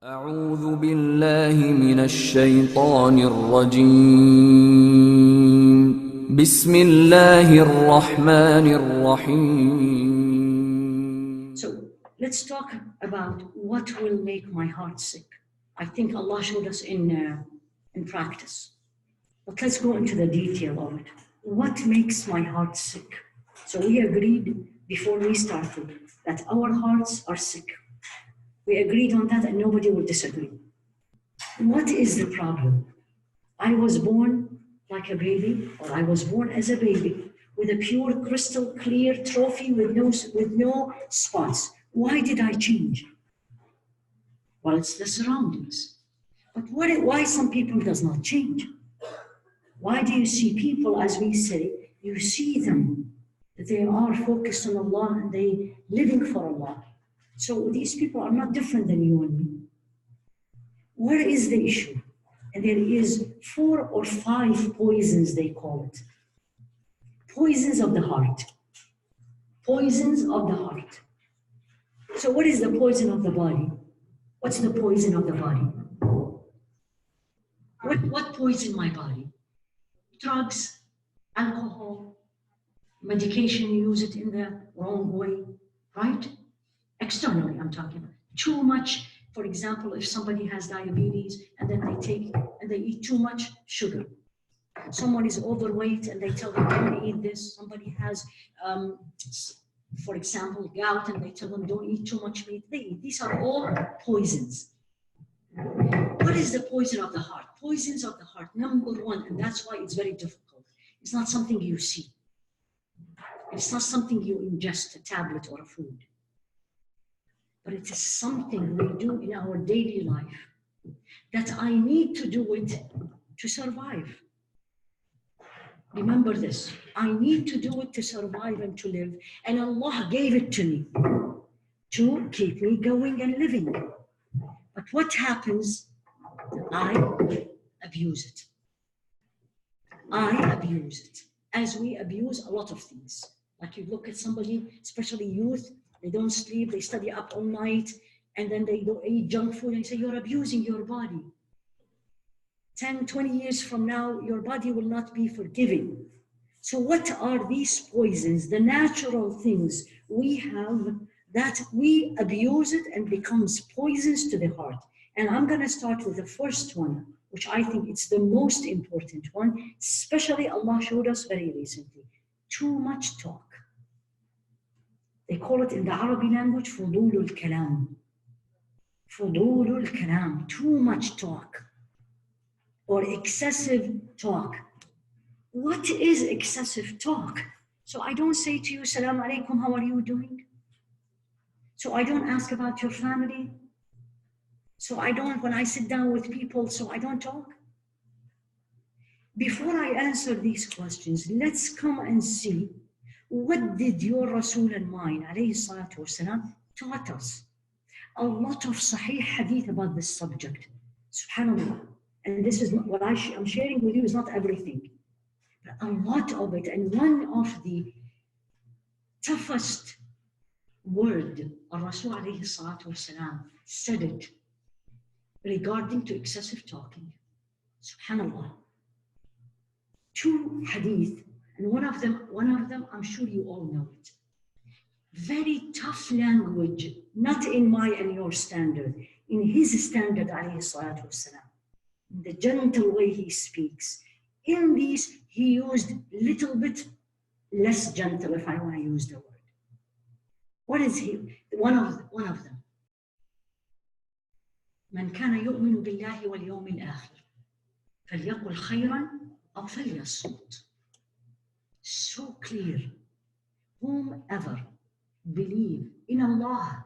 أعوذ بالله من الشيطان الرجيم. بسم الله الرحمن الرحيم. So let's talk about what will make my heart sick. I think Allah showed us in practice. But let's go into the detail of it. What makes my heart sick? So we agreed before we started that our hearts are sick. We agreed on that and nobody will disagree. What is the problem? I was born like a baby, or I was born as a baby with a pure crystal clear trophy with no spots. Why did I change? Well, it's the surroundings. But why some people does not change? Why do you see people, as we say, you see them, that they are focused on Allah and they living for Allah. So these people are not different than you and me. Where is the issue? And there is 4 or 5 poisons, they call it. Poisons of the heart. Poisons of the heart. So what is the poison of the body? What's the poison of the body? What poison my body? Drugs, alcohol, medication, you use it in the wrong way, right? Externally, I'm talking about. Too much, for example, if somebody has diabetes and then they eat too much sugar. Someone is overweight and they tell them don't eat this. Somebody has, for example, gout and they tell them don't eat too much meat. They eat. These are all poisons. What is the poison of the heart? Poisons of the heart, number 1, and that's why it's very difficult. It's not something you see. It's not something you ingest, a tablet or a food. But it is something we do in our daily life that I need to do it to survive. Remember this, I need to do it to survive and to live, and Allah gave it to me to keep me going and living. But what happens? I abuse it. I abuse it, as we abuse a lot of things. Like you look at somebody, especially youth, they don't sleep, they study up all night, and then they don't eat junk food, and you say, you're abusing your body. 10, 20 years from now, your body will not be forgiving. So what are these poisons, the natural things we have that we abuse it and becomes poisons to the heart? And I'm gonna start with the first one, which I think it's the most important one, especially Allah showed us very recently. Too much talk. They call it in the Arabic language, fudulul kalam. Fudulul kalam, too much talk or excessive talk. What is excessive talk? So I don't say to you, Salaam alaikum, how are you doing? So I don't ask about your family. So I don't, when I sit down with people, so I don't talk. Before I answer these questions, let's come and see what did your Rasul and mine, alayhi salatu wasalam, taught us. A lot of sahih hadith about this subject. Subhanallah. And this is what I'm sharing with you is not everything. But a lot of it, and one of the toughest word Rasul alayhi salatu wasalam said it regarding to excessive talking. Subhanallah. 2 hadith, and one of them, I'm sure you all know it. Very tough language, not in my and your standard, in his standard, alayhi salatu wasalam. The gentle way he speaks. In these, he used little bit less gentle, if I want to use the word. What is he? One of them. من كان يؤمن بالله واليوم الآخر فليقل خيرا أو فليصمت. So clear. Whomever believe in Allah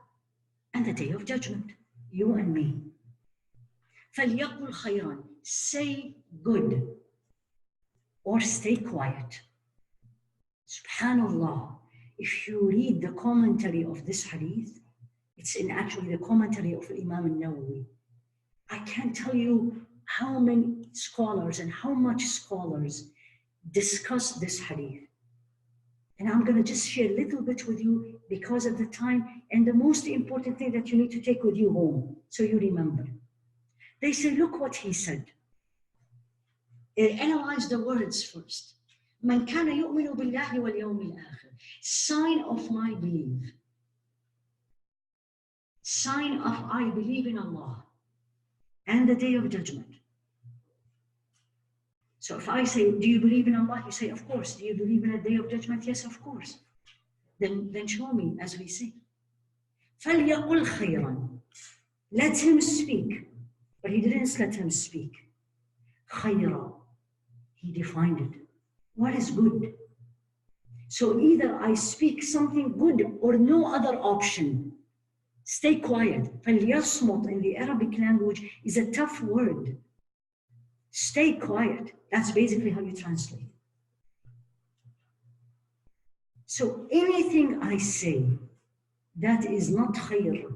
and the day of judgment, you and me. فليقل خيرا, say good or stay quiet. Subhanallah, if you read the commentary of this hadith, it's in actually the commentary of Imam al-Nawawi. I can't tell you how many scholars and how much scholars discuss this hadith. And I'm going to just share a little bit with you because of the time and the most important thing that you need to take with you home so you remember. They say, look what he said. Analyze the words first. من كان يؤمن بالله واليوم الآخر. Sign of my belief. Sign of I believe in Allah and the day of judgment. So if I say, do you believe in Allah? You say, of course. Do you believe in a day of judgment? Yes, of course. Then show me, as we say. فَلْيَقُلْ خَيْرًا. Let him speak. But he didn't let him speak. خَيْرًا. He defined it. What is good? So either I speak something good or no other option. Stay quiet. فَلْيَصْمُتْ in the Arabic language is a tough word. Stay quiet. That's basically how you translate. So anything I say that is not khayr,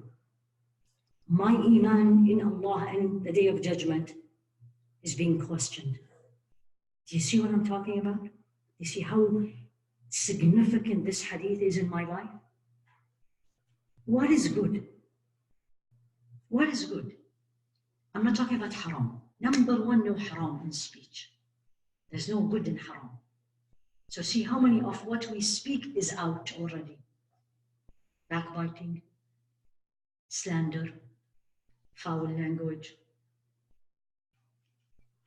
my iman in Allah and the day of judgment is being questioned. Do you see what I'm talking about? Do you see how significant this hadith is in my life? What is good? What is good? I'm not talking about haram. Number one, no haram in speech. There's no good in haram. So see how many of what we speak is out already. Backbiting, slander, foul language,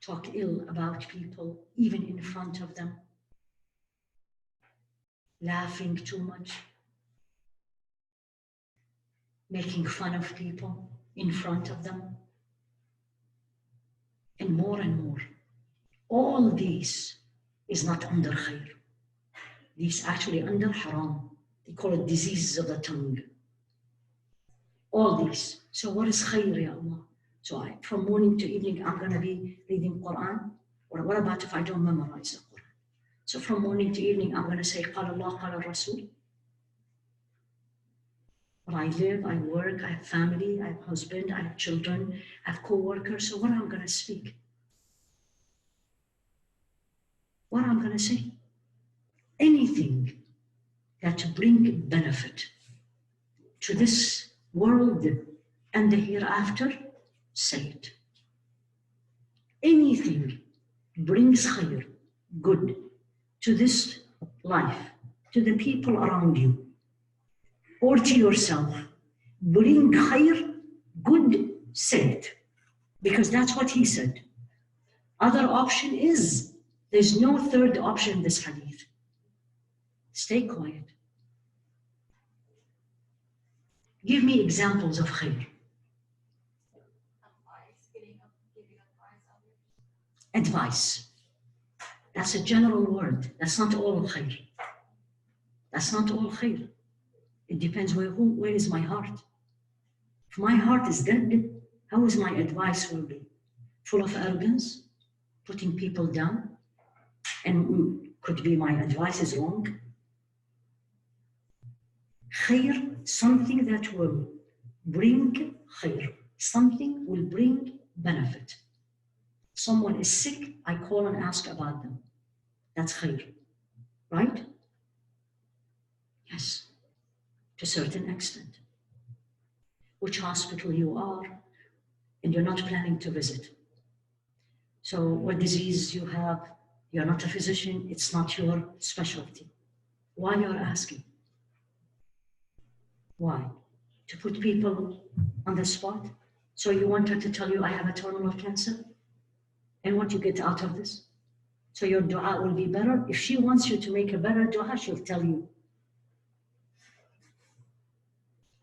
talk ill about people, even in front of them, laughing too much, making fun of people in front of them, and more and more. All these is not under khair. These actually under haram. They call it diseases of the tongue. All these. So what is khair, ya Allah? So from morning to evening, I'm going to be reading Quran. Or what about if I don't memorize the Quran? So from morning to evening, I'm going to say, Qala Allah, Qala Rasul. But I live, I work, I have family, I have husband, I have children, I have co-workers. So what am I going to speak? What I'm going to say? Anything that bring benefit to this world and the hereafter, say it. Anything brings khair, good, to this life, to the people around you, or to yourself, bring khair, good, say it. Because that's what he said. Other option is, there's no third option in this hadith. Stay quiet. Give me examples of khair. Advice. That's a general word. That's not all khair. That's not all khair. It depends where is my heart. If my heart is dead, how is my advice will be? Full of arrogance, putting people down, and could be my advice is wrong. Khair, something that will bring khair, something will bring benefit. Someone is sick, I call and ask about them. That's khair, right? Yes, to a certain extent. Which hospital you are, and you're not planning to visit. So what disease you have, you're not a physician, it's not your specialty. Why you're asking? Why? To put people on the spot? So you want her to tell you, I have a terminal cancer? And what you get out of this? So your dua will be better. If she wants you to make a better dua, she'll tell you,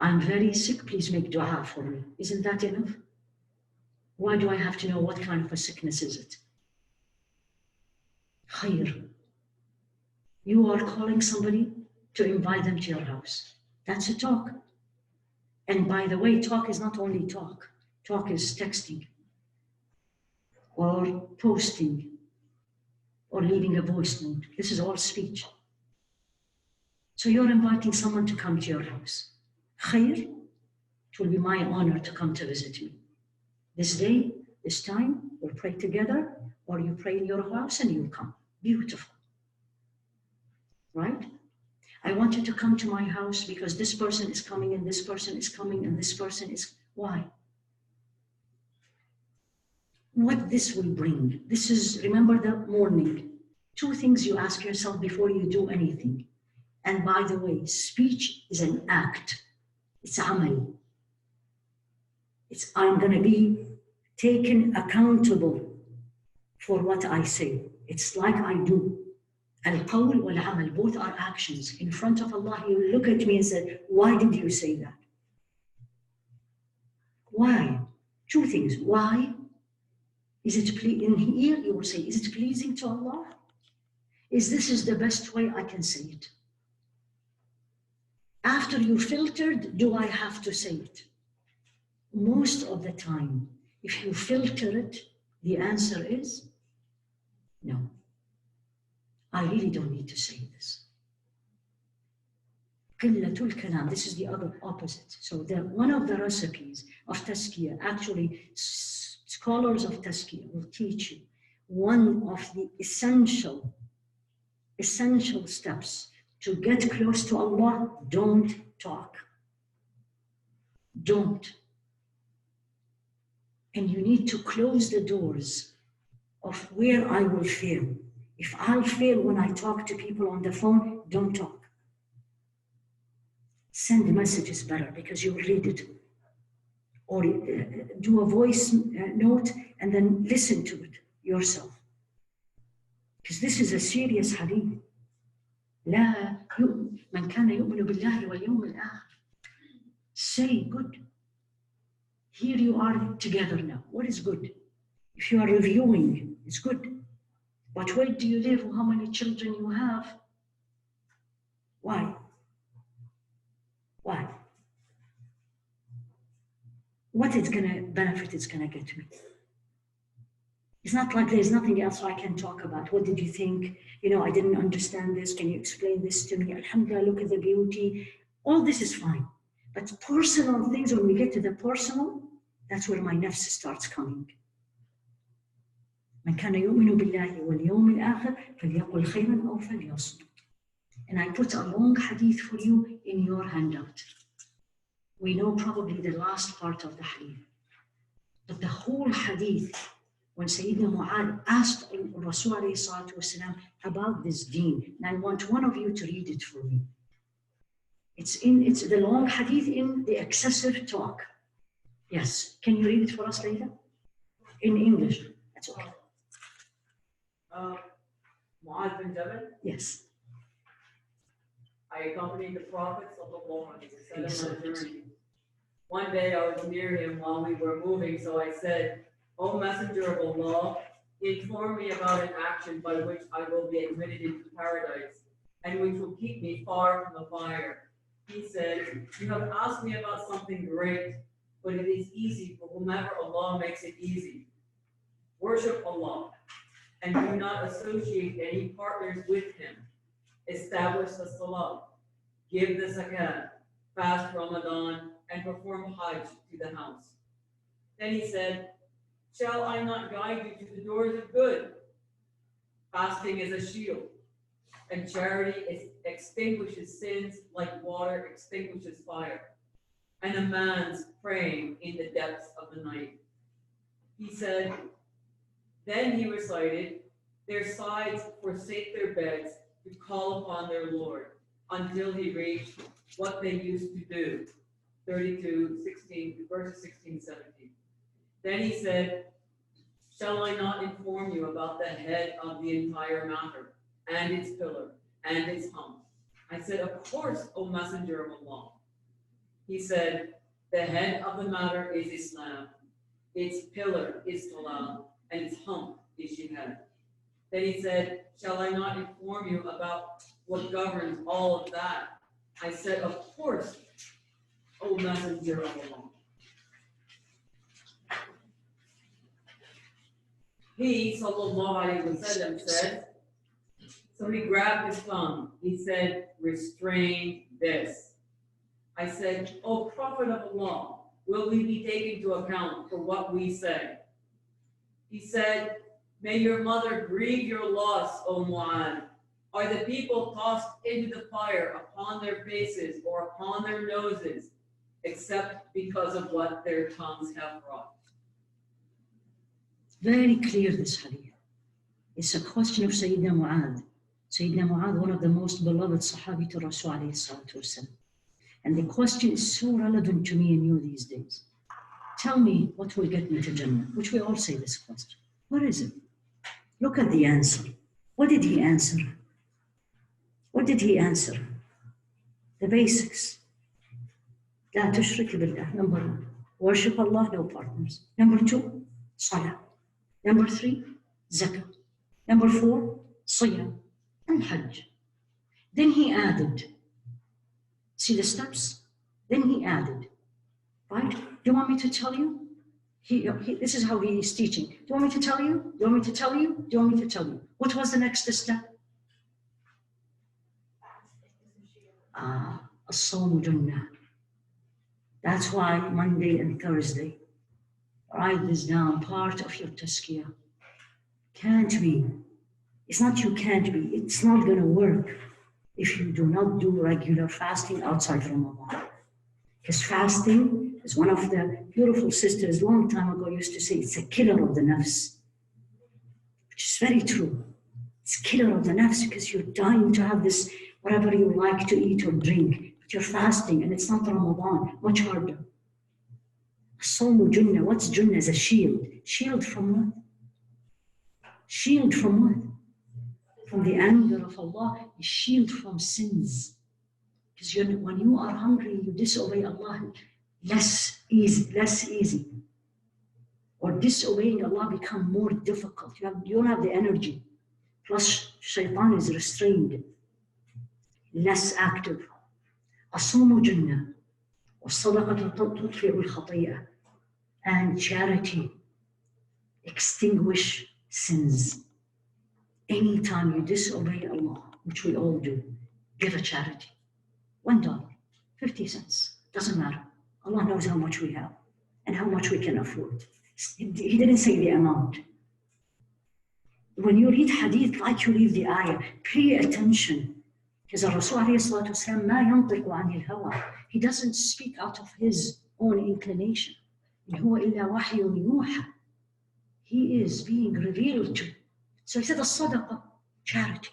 I'm very sick, please make dua for me. Isn't that enough? Why do I have to know what kind of a sickness is it? Khair. You are calling somebody to invite them to your house. That's a talk. And by the way, talk is not only talk. Talk is texting or posting or leaving a voice note. This is all speech. So you're inviting someone to come to your house. Khair, it will be my honor to come to visit me. This day, this time, we'll pray together, or you pray in your house and you come. Beautiful. Right? I want you to come to my house because this person is coming and this person is coming and this person is, why? What this will bring. This is, remember the morning. 2 things you ask yourself before you do anything. And by the way, speech is an act. It's amal. It's, I'm going to be taken accountable for what I say. It's like I do. Al-qawl wal-amal, both are actions. In front of Allah, He will look at me and say, why did you say that? Why? 2 things. Why? Is it, in here you will say, is it pleasing to Allah? Is this is the best way I can say it? After you filtered, do I have to say it? Most of the time, if you filter it, the answer is no. I really don't need to say this. Qillatul kalam, this is the other opposite. So one of the recipes of Tazkiyah, actually scholars of Tazkiyah will teach you one of the essential steps to get close to Allah. Don't talk. Don't. And you need to close the doors of where I will fail. If I'll fail when I talk to people on the phone, don't talk. Send messages better because you'll read it. Or do a voice note and then listen to it yourself. Because this is a serious hadith. لا من كان يؤمن بالله واليوم الآخر. Say good. Here you are together now. What is good? If you are reviewing, it's good. But where do you live? How many children you have? Why? Why? What it's gonna benefit it's gonna get me? It's not like there's nothing else I can talk about. What did you think? You know, I didn't understand this. Can you explain this to me? Alhamdulillah, look at the beauty. All this is fine. But personal things, when we get to the personal, that's where my nafs starts coming. من كان يؤمن بالله واليوم الآخر فليقل خيرا أو فليصمت. And I put a long hadith for you in your handout. We know probably the last part of the hadith. But the whole hadith, when Sayyidina Mu'adh asked Rasul ﷺ about this deen, and I want one of you to read it for me. It's the long hadith in the excessive talk. Yes, can you read it for us later? In English, that's okay. Mu'adh bin Jabal? Yes. I accompanied the Prophet sallallahu alaihi wasallam on a journey. One day I was near him while we were moving, so I said, O Messenger of Allah, inform me about an action by which I will be admitted into paradise and which will keep me far from the fire. He said, you have asked me about something great, but it is easy for whomever Allah makes it easy. Worship Allah and do not associate any partners with Him. Establish the salah, give the zakat, fast Ramadan, and perform Hajj to the house. Then he said, shall I not guide you to the doors of good? Fasting is a shield, and charity extinguishes sins like water extinguishes fire, and a man's praying in the depths of the night. He said, then he recited, their sides forsake their beds to call upon their Lord, until he reached what they used to do. 32:16, verses 16, 17. Then he said, shall I not inform you about the head of the entire matter, and its pillar, and its hump? I said, of course, O Messenger of Allah. He said, the head of the matter is Islam, its pillar is Salah, and its hump is Jihad. Then he said, shall I not inform you about what governs all of that? I said, of course, O Messenger of Allah. He, sallallahu alayhi wa sallam, said, so he grabbed his tongue. He said, restrain this. I said, O Prophet of Allah, will we be taken to account for what we say? He said, may your mother grieve your loss, O Mu'adh. Are the people tossed into the fire upon their faces or upon their noses, except because of what their tongues have wrought? Very clear, this hadith. It's a question of Sayyidina Mu'adh. Sayyidina Mu'adh, one of the most beloved Sahabi to Rasul alayhi salatu wasalam. And the question is so relevant to me and you these days. Tell me what will get me to Jannah, which we all say this question. What is it? Look at the answer. What did he answer? What did he answer? The basics. لا تشرك بالله. Number 1. Worship Allah, no partners. Number 2, Salah. Number 3, Zakah. Number 4, Siyam and Hajj. Then he added, see the steps? Then he added, right? Do you want me to tell you? This is how he is teaching. Do you want me to tell you? Do you want me to tell you? Do you want me to tell you? What was the next step? As-sawmu junnah. That's why Monday and Thursday, write this down, part of your Tazkiyah. Can't be. It's not you can't be. It's not going to work if you do not do regular fasting outside Ramadan. Because fasting, as one of the beautiful sisters a long time ago used to say, it's a killer of the nafs. Which is very true. It's a killer of the nafs because you're dying to have this, whatever you like to eat or drink. But you're fasting and it's not Ramadan. Much harder. As-sawmu junnah. What's junnah? As a shield. Shield from what? Shield from what? From the anger of Allah. A shield from sins. Because when you are hungry, you disobey Allah less easy. Or disobeying Allah become more difficult. You don't have the energy. Plus, shaitan is restrained. Less active. As-sawmu junnah. وَالصَّدَقَةُ تُطْفِئُ الْخَطِيئَةَ. And charity extinguish sins. Anytime you disobey Allah, which we all do, give a charity. $1, 50 cents, doesn't matter. Allah knows how much we have and how much we can afford. He didn't say the amount. When you read hadith, like you read the ayah, pay attention. Because Rasul alayhi salatu wasalam, مَا يَنطِقُ عَنِ الْهَوَىٰ. He doesn't speak out of his own inclination. إِنْ هُوَ إِلَّا وَحْيٌ يُوحَىٰ. He is being revealed to. So he said, as-sadaqah, charity.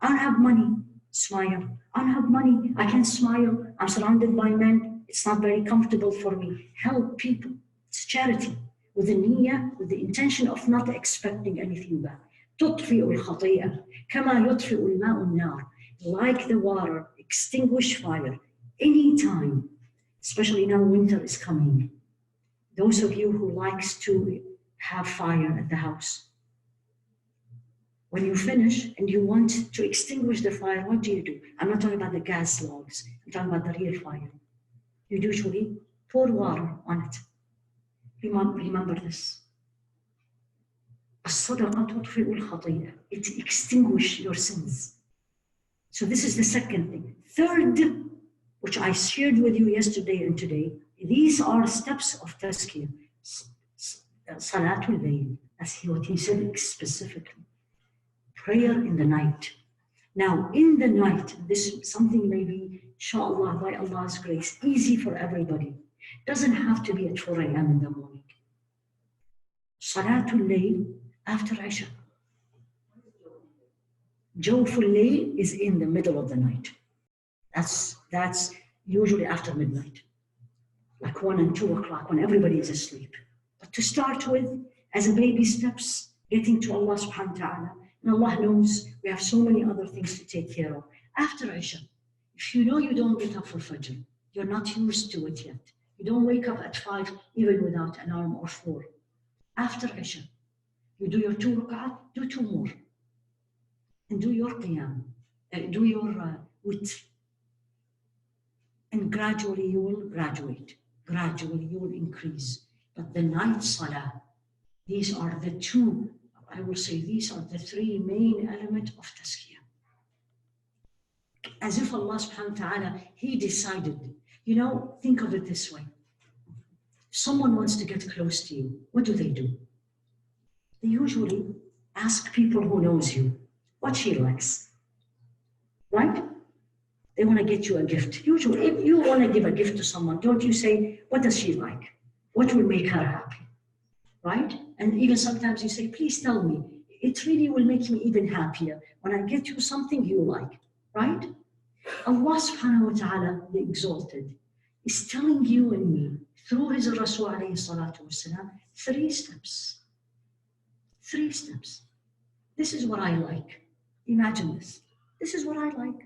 I don't have money, smile. I don't have money, I can smile. I'm surrounded by men. It's not very comfortable for me. Help people. It's charity. With the niyyah, with the intention of not expecting anything back. تُطْفِئُ الْخَطِيئَةَ كَمَا يُطْفِئُ الْمَاءُ النَّارِ. Like the water, extinguish fire. Anytime, especially now winter is coming. Those of you who likes to have fire at the house. When you finish and you want to extinguish the fire, what do? I'm not talking about the gas logs. I'm talking about the real fire. You usually pour water on it. Remember this. الصدقة تطفئ الخطيئة. It extinguishes your sins. So this is the second thing. Third, which I shared with you yesterday and today, these are steps of Tazkiyah. Salatul Layl. That's what he said specifically. Prayer in the night. Now, in the night, this is something maybe, inshallah, by Allah's grace, easy for everybody. Doesn't have to be at 4 a.m. in the morning. Salatul Layl after Isha. Jawful Layl is in the middle of the night. That's usually after midnight. Like 1 and 2 o'clock when everybody is asleep. But to start with, as a baby steps, getting to Allah subhanahu wa ta'ala. And Allah knows we have so many other things to take care of. After Isha, if you know you don't get up for Fajr, you're not used to it yet. You don't wake up at 5 even without an alarm or 4. After Isha, you do your 2 rak'at, do 2 more. And do your qiyam, do your witr. And gradually you will graduate. Gradually you will increase. But the night salah, these are the 2, I will say these are the 3 main elements of Tazkiyah. As if Allah subhanahu wa ta'ala, He decided, think of it this way. Someone wants to get close to you. What do? They usually ask people who knows you what she likes. right? They want to get you a gift. Usually, if you want to give a gift to someone, don't you say, what does she like? What will make her happy, right? And even sometimes you say, please tell me. It really will make me even happier when I get you something you like, right? Allah subhanahu wa ta'ala, the exalted, is telling you and me, through his Rasul alayhi salatu wasalam, 3 steps. 3 steps. This is what I like. Imagine this. This is what I like.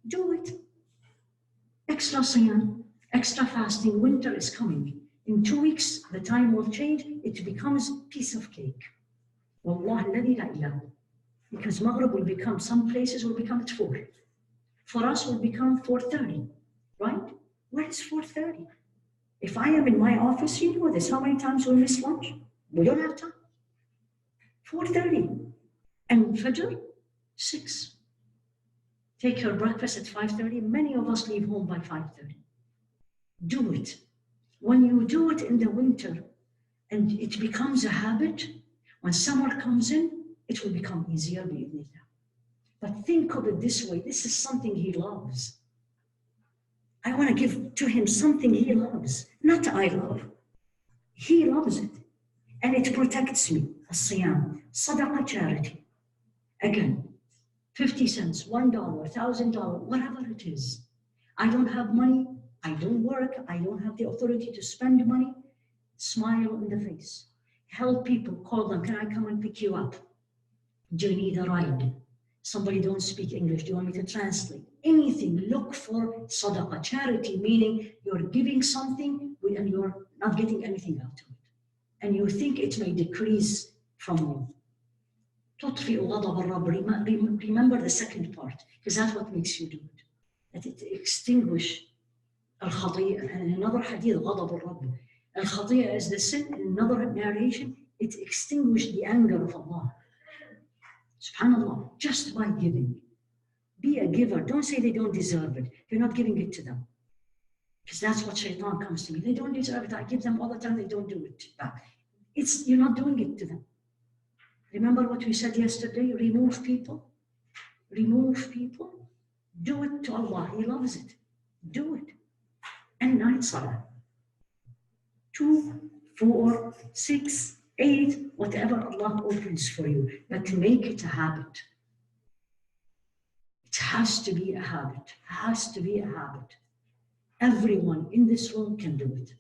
Do it. Extra siyam, extra fasting. Winter is coming. In 2 weeks, the time will change. It becomes piece of cake. Wallah alladhi la ilaha. Because Maghrib will become, some places will become at 4. For us, will become 4:30, right? Where is 4:30? If I am in my office, you know this. How many times we miss lunch? We don't have time. 4:30. And Fajr, 6. Take your breakfast at 5:30. Many of us leave home by 5:30. Do it. When you do it in the winter and it becomes a habit, when summer comes in, it will become easier. But think of it this way. This is something he loves. I want to give to him something he loves, not I love. He loves it. And it protects me. As-siyam, sadaqah, charity. Again, 50 cents, $1, $1,000, whatever it is. I don't have money. I don't work. I don't have the authority to spend money. Smile in the face. Help people. Call them. Can I come and pick you up? Do you need a ride? Somebody don't speak English. Do you want me to translate? Anything. Look for sadaqah, charity, meaning you're giving something and you're not getting anything out of it. And you think it may decrease from you. تطفئ غضب الرب. Remember the second part, because that's what makes you do it. That it extinguish al-khati'ah. And in another hadith, غضب الرب. Al-khati'ah is the sin. In another narration, it extinguished the anger of Allah. SubhanAllah, just by giving. Be a giver. Don't say they don't deserve it. You're not giving it to them. Because that's what shaitan comes to me. They don't deserve it. I give them all the time. They don't do it back. You're not doing it to them. Remember what we said yesterday? Remove people. Remove people. Do it to Allah. He loves it. Do it. And night salah. 2, 4, 6, 8, whatever Allah opens for you, but make it a habit. It has to be a habit. Has to be a habit. Everyone in this room can do it.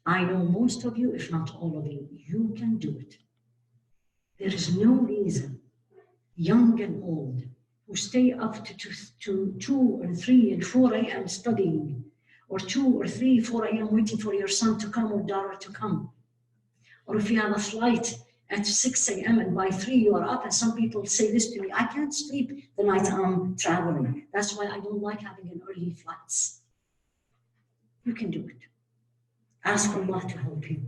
I know most of you, if not all of you, you can do it. There is no reason, young and old, who stay up to 2 and 3 and 4 a.m. studying, or 2 or 3, 4 a.m. waiting for your son to come or daughter to come. Or if you have a flight at 6 a.m. and by 3 you are up, and some people say this to me, I can't sleep the night I'm traveling. That's why I don't like having an early flights. You can do it. Ask Allah to help you.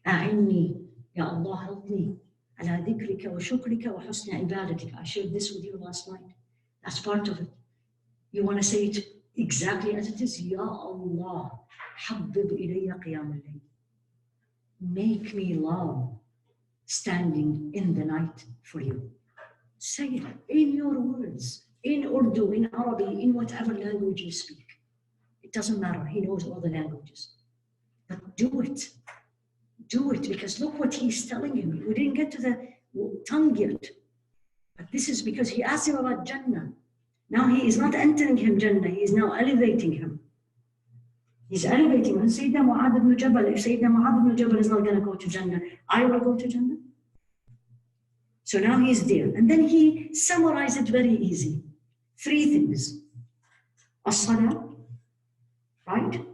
أعني, Ya Allah, help me. على ذكرك وشكرك وحسن عبادتك. I shared this with you last night. That's part of it. You want to say it exactly as it is. Ya Allah, حبب إلي قيام الليل. Make me love standing in the night for you. Say it in your words, in Urdu, in Arabic, in whatever language you speak. It doesn't matter. He knows all the languages. But do it. Do it, because look what he's telling him. We didn't get to the tongue yet. But this is because he asked him about Jannah. Now he is not entering him Jannah. He is now elevating him. He's elevating him. Sayyidina Mu'adh ibn Jabal, if Sayyidina Mu'adh ibn Jabal is not going to go to Jannah, I will go to Jannah. So now he's there. And then he summarized it very easy. 3 things. As-salah, right?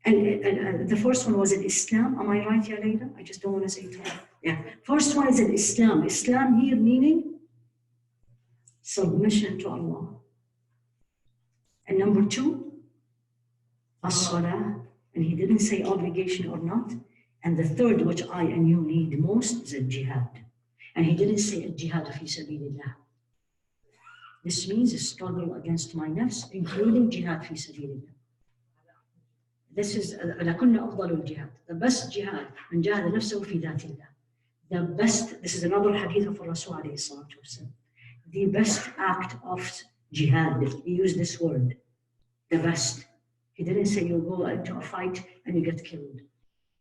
And the first one was in Islam. Am I right, Ya Layla? I just don't want to say it wrong. Yeah. First one is in Islam. Islam here meaning submission to Allah. And number 2, as-salah. And he didn't say obligation or not. And the third, which I and you need most, is a jihad. And he didn't say a jihad fi sabilillah. This means a struggle against my nafs, including jihad fi sabilillah. This is the best jihad. من جاهد نفسه في ذات الله. The best, this is another hadith of Rasul alayhi salatu wasalam. The best act of Jihad, he used this word, the best. He didn't say you go into a fight and you get killed.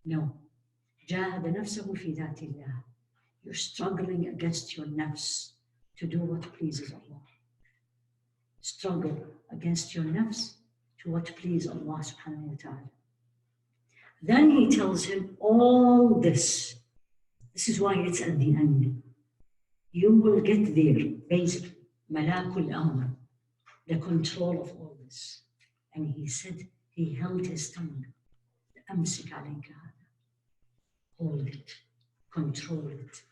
No. جاهد نفسه في ذات الله. You're struggling against your nafs to do what pleases Allah. Struggle against your nafs to what pleases Allah subhanahu wa ta'ala. Then he tells him all this. This is why it's at the end. You will get there, basically. Malakul Amr, the control of all this. And he said, he held his tongue. أمسك عليك هذا. Hold it, control it.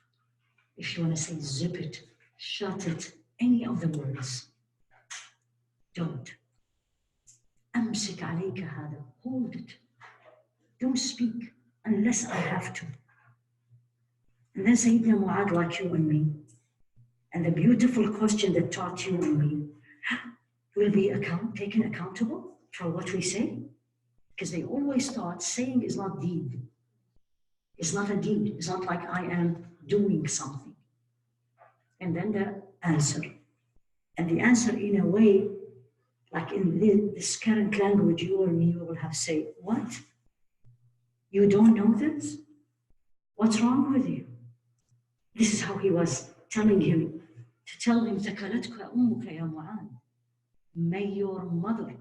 If you want to say zip it, shut it, any of the words, don't. أمسك عليك هذا. Hold it. Don't speak unless I have to. And then Sayyidina Mu'adh, like you and me, and the beautiful question that taught you and me, will be taken accountable for what we say? Because they always thought saying is not deed. It's not a deed. It's not like I am doing something. And then the answer. And the answer in a way, like in this current language, you or me will have said, what? You don't know this? What's wrong with you? This is how he was telling him, to tell him, ثَكَلَتْكَ أُمُّكَ يَا مُعَاذ. May your mother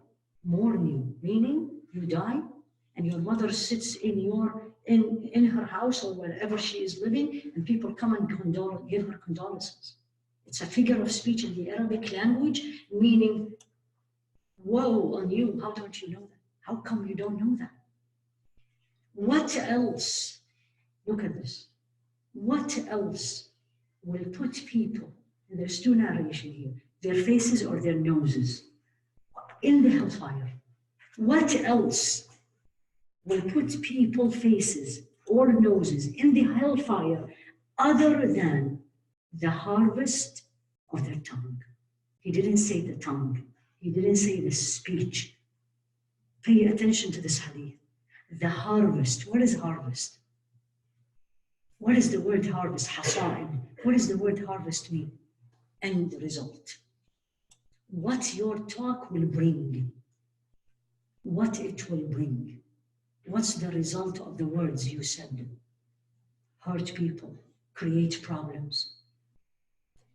mourn you, meaning you die, and your mother sits in her house or wherever she is living, and people come and give her condolences. It's a figure of speech in the Arabic language, meaning, woe on you, how don't you know that? How come you don't know that? What else? Look at this. What else will put people, and there's two narrations here, their faces or their noses, in the hellfire? What else will put people faces or noses in the hellfire other than the harvest of their tongue? He didn't say the tongue. He didn't say the speech. Pay attention to this hadith. The harvest. What is harvest? What is the word harvest? Hasa'id. What does the word harvest mean? End result. What your talk will bring. What it will bring. What's the result of the words you said? Hurt people, create problems,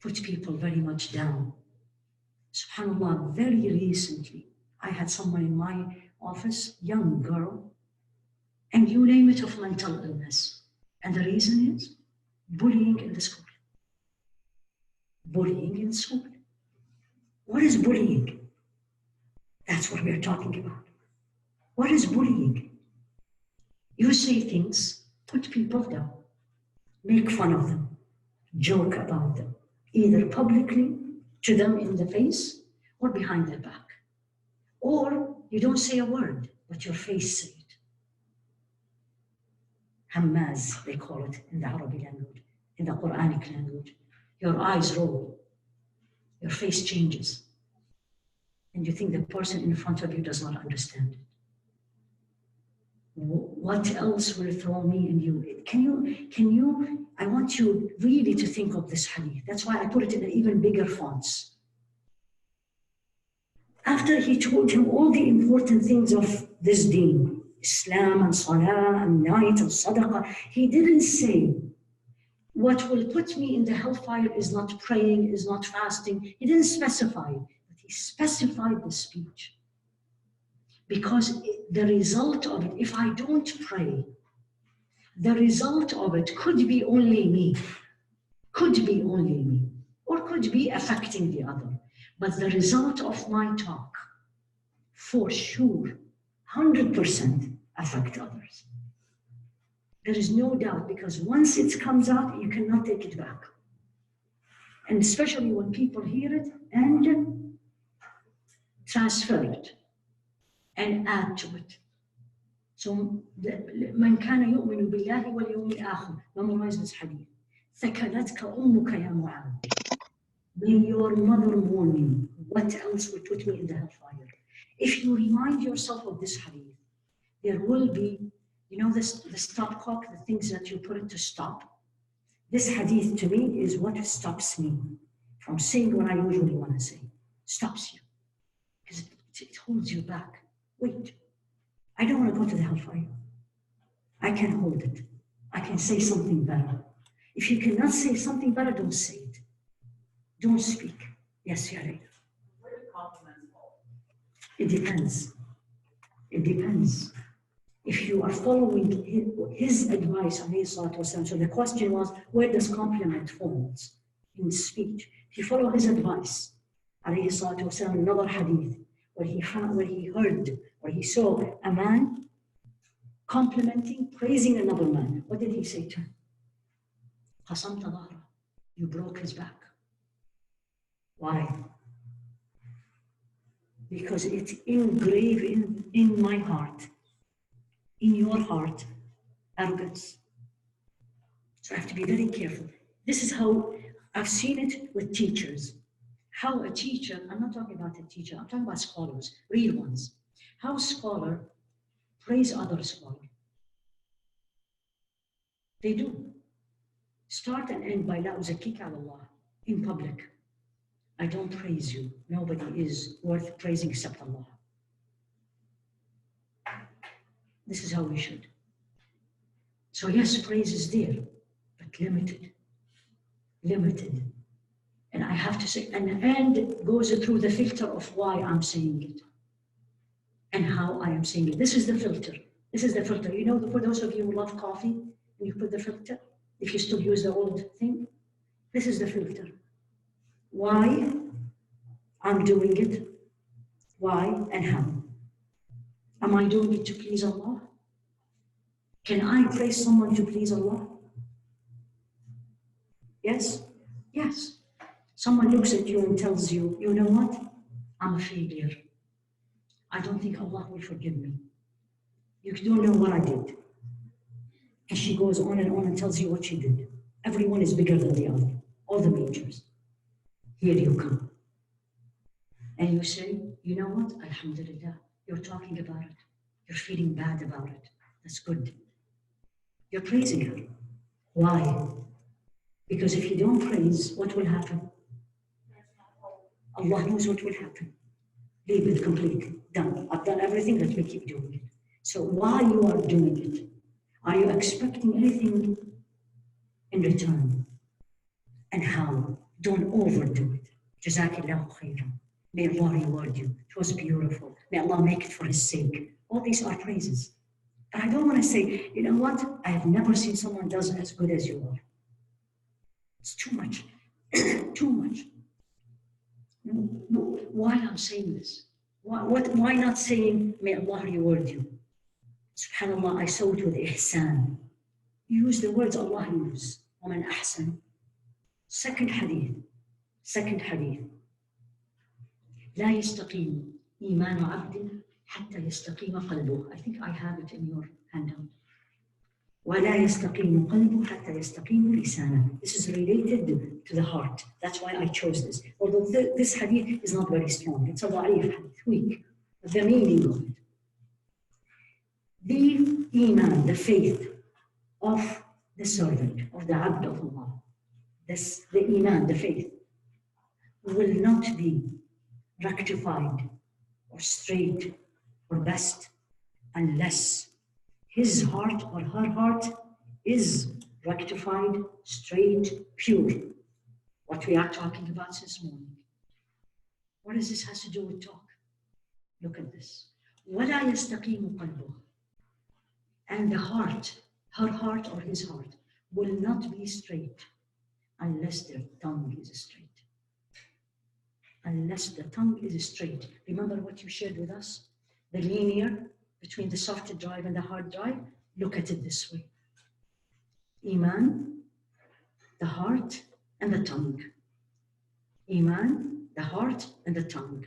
put people very much down. SubhanAllah, very recently, I had someone in my office, young girl, and you name it, of mental illness. And the reason is bullying in the school. Bullying in school. What is bullying? That's what we're talking about. What is bullying? You say things, put people down, make fun of them, joke about them, either publicly to them in the face or behind their back. Or you don't say a word, but your face says it. Hammaz, they call it in the Arabic language, in the Quranic language. Your eyes roll, your face changes, and you think the person in front of you does not understand it. What else will throw me and you? Can you, I want you really to think of this hadith. That's why I put it in even bigger fonts. After he told him all the important things of this deen, Islam and Salah and night and Sadaqah, he didn't say, what will put me in the hellfire is not praying, is not fasting. He didn't specify, but he specified the speech. Because the result of it, if I don't pray, the result of it could be only me, or could be affecting the other. But the result of my talk, for sure, 100% affect others. There is no doubt, because once it comes out, you cannot take it back. And especially when people hear it and transfer it and add to it. So, من كان يؤمن بالله واليوم الآخر, memorize this hadith. ثكلتك أمك يا معاذ. May your mother mourn you. What else will put me in the hellfire? If you remind yourself of this hadith, there will be, you know, the stopcock, the things that you put it to stop. This hadith to me is what stops me from saying what I usually want to say. stops you because it holds you back. Wait, I don't want to go to the hellfire. I can hold it. I can say something better. If you cannot say something better, don't say it. Don't speak. Yes, Yari. Where do compliments fall? It depends. It depends. If you are following his advice, so the question was, where does compliment fall in speech? If you follow his advice, another hadith, where he heard, where he saw a man complimenting, praising another man, what did he say to him? قَسَمْتَ ظَهْرَهُ, you broke his back. Why? Because it's engraved in my heart, in your heart, arrogance. So I have to be very careful. This is how I've seen it with teachers. How a teacher, I'm not talking about a teacher, I'm talking about scholars, real ones. How a scholar praise other scholars. They do. Start and end by La uzakika Allah in public. I don't praise you. Nobody is worth praising except Allah. This is how we should. So yes, praise is there, but limited. Limited. And I have to say, and it goes through the filter of why I'm saying it and how I am saying it. This is the filter. This is the filter. You know, for those of you who love coffee, and you put the filter, if you still use the old thing, this is the filter. Why I'm doing it, why and how. Am I doing it to please Allah? Can I praise someone to please Allah? Yes? Yes. Someone looks at you and tells you, you know what? I'm a failure. I don't think Allah will forgive me. You don't know what I did. And she goes on and tells you what she did. Everyone is bigger than the other, all the majors. Here you come. And you say, you know what? Alhamdulillah, you're talking about it. You're feeling bad about it. That's good. You're praising her. Why? Because if you don't praise, what will happen? Allah knows what will happen. Leave it completely. Done. I've done everything, let me keep doing it. So why you are doing it? Are you expecting anything in return? And how? Don't overdo it. Jazakillahu khairan. May Allah reward you. It was beautiful. May Allah make it for His sake. All these are praises. But I don't want to say, you know what? I have never seen someone does as good as you are. It's too much. Too much. Why I'm saying this? Why not saying, may Allah reward you? SubhanAllah, I saw it with ihsan. Use the words Allah used. وَمَنْ أَحْسَنُ. Second hadith. لا يستقيم إيمان عبد حتى يستقيم قلبه. I think I have it in your handout. ولا يستقيم قلبه حتى يستقيم لسانه. This is related to the heart. That's why I chose this. Although this hadith is not very strong. It's a da'if hadith, weak. The meaning of it. The iman, the faith of the servant, of the abd of Allah. The iman, the faith, will not be rectified or straight or best unless his heart or her heart is rectified, straight, pure. What we are talking about this morning. What does this has to do with talk? Look at this. وَلَا يَسْتَقِيمُ قَلْبُهُ. And the heart, her heart or his heart, will not be straight unless their tongue is straight. Unless the tongue is straight. Remember what you shared with us? The linear between the soft drive and the hard drive? Look at it this way. Iman, the heart and the tongue. Iman, the heart and the tongue.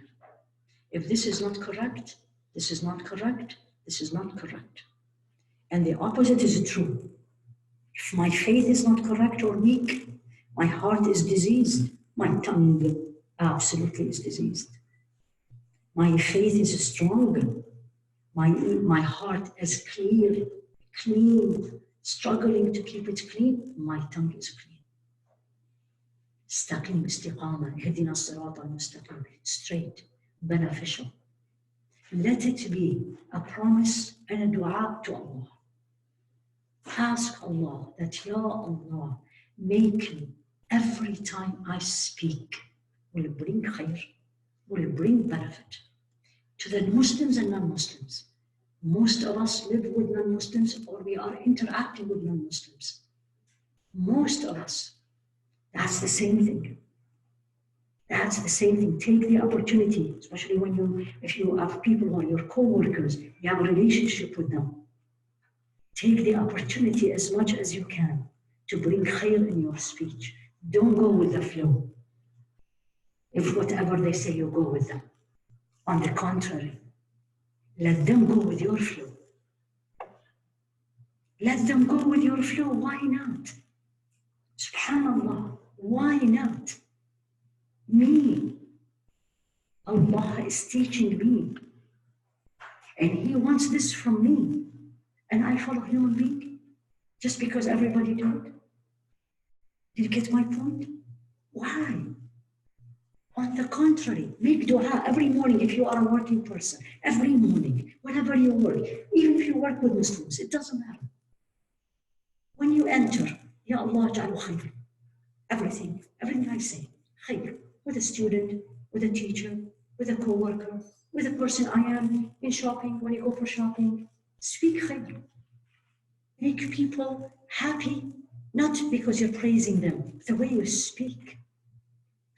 If this is not correct, this is not correct, this is not correct. And the opposite is true. If my faith is not correct or weak, my heart is diseased, my tongue absolutely is diseased. My faith is strong, my heart is clear, clean, struggling to keep it clean, my tongue is clean. استقيم استقامة اهدنا الصراط المستقيم, straight, beneficial. Let it be a promise and a dua to Allah. Ask Allah that, Ya Allah, make me every time I speak will bring khair, will bring benefit to the Muslims and non-Muslims. Most of us live with non-Muslims or we are interacting with non-Muslims. Most of us. That's the same thing. That's the same thing. Take the opportunity, especially if you have people who are your co-workers, you have a relationship with them. Take the opportunity as much as you can to bring khair in your speech. Don't go with the flow. If whatever they say, you go with them. On the contrary, let them go with your flow. Let them go with your flow. Why not? Subhanallah. Why not? Me. Allah is teaching me. And He wants this from me. And I follow human being just because everybody do it. Did you get my point? Why? On the contrary, make dua every morning if you are a working person. Every morning, whenever you work, even if you work with Muslims, it doesn't matter. When you enter, Ya Allah ja'alu khayr. Everything I say, khayr. With a student, with a teacher, with a co-worker, with a person I am in shopping, when you go for shopping, speak khayr. Make people happy, not because you're praising them, the way you speak.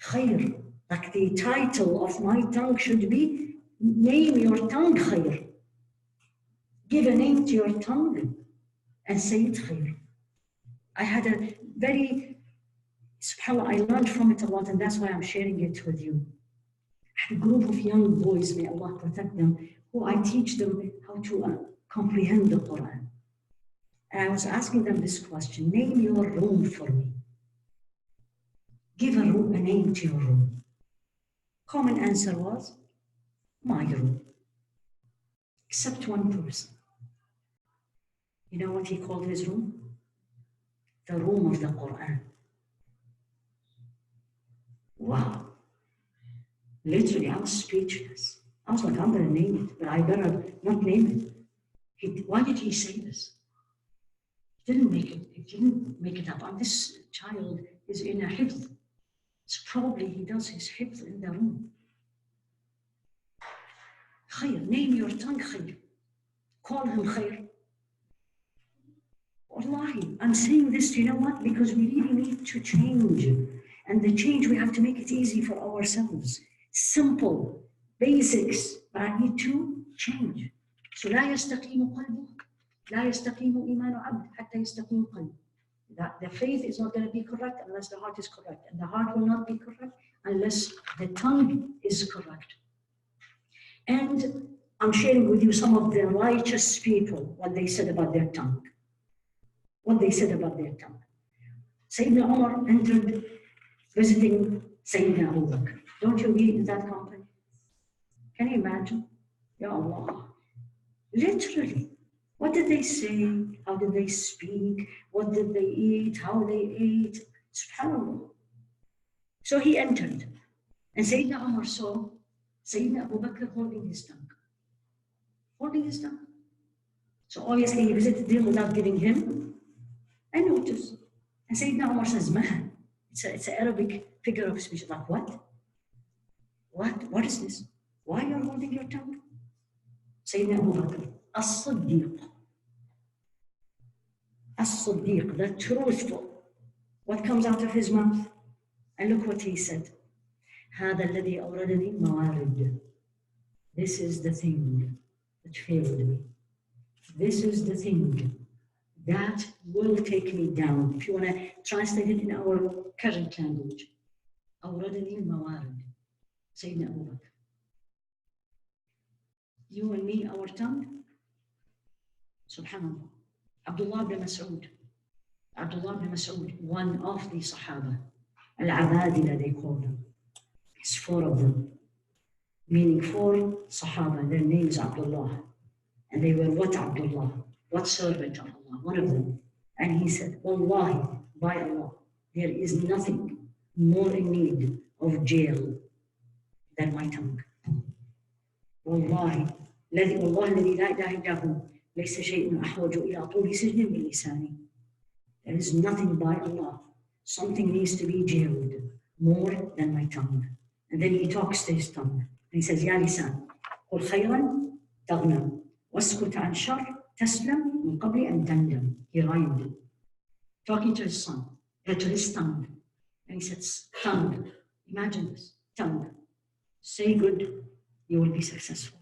Khayr. Like the title of my tongue should be, name your tongue khayr. Give a name to your tongue and say it khayr. I had a very, subhanAllah, I learned from it a lot, and that's why I'm sharing it with you. I had a group of young boys, may Allah protect them, who I teach them how to comprehend the Quran. And I was asking them this question, name your room for me. Give a name to your room. Common answer was, my room. Except one person. You know what he called his room? The room of the Quran. Wow. Literally, I was speechless. I was like, I'm going to name it, but I better not name it. Why did he say this? He didn't make it up. And this child is in a hifz. So probably he does his hifz in the room. Khair, name your tongue khair. Call him khair. Wallahi, I'm saying this, you know what? Because we really need to change. And the change, we have to make it easy for ourselves. Simple, basics, but I need to change. So لا يستقيم قلبه لا يستقيم إيمان عبد حتى يستقيم قلبه. That the faith is not going to be correct unless the heart is correct. And the heart will not be correct unless the tongue is correct. And I'm sharing with you some of the righteous people, what they said about their tongue. What they said about their tongue. Sayyidina Umar entered visiting Sayyidina Abu Bakr. Don't you be in that company? Can you imagine? Ya Allah. Literally. What did they say? How did they speak? What did they eat? How they ate? SubhanAllah. So he entered. And Sayyidina Umar saw Sayyidina Abu Bakr holding his tongue. Holding his tongue. So obviously he visited him without giving him a notice. And Sayyidina Umar says, man, it's an Arabic figure of speech. Like, what? What is this? Why are you holding your tongue? Sayyidina Abu Bakr, as-siddiq. As-siddiq, the truthful. What comes out of his mouth? And look what he said. هذا الذي أوردني الموارد. This is the thing that failed me. This is the thing that will take me down. If you want to translate it in our current language. أوردني الموارد. Sayyidina Abu Bakr. You and me, our tongue. Subhanallah. Abdullah ibn Mas'ud. Abdullah ibn Mas'ud, one of the Sahaba. Al-Abadila, they call them. It's four of them. Meaning four Sahaba. Their name is Abdullah. And they were what Abdullah? What servant of Allah? One of them. And he said, Wallahi, by Allah, there is nothing more in need of jail than my tongue. والله الذي لا إله إلا هو ليس شيء أحوج إلى طول سجن من لساني. There is nothing by Allah. Something needs to be jailed more than my tongue. And then he talks to his tongue. And he says, يا لسان قل خيرا تغنم واسكت عن شر تسلم من قبل أن تندم. He rhymed. Talking to his son, to his tongue. And he says, tongue, imagine this, tongue. Say good, you will be successful.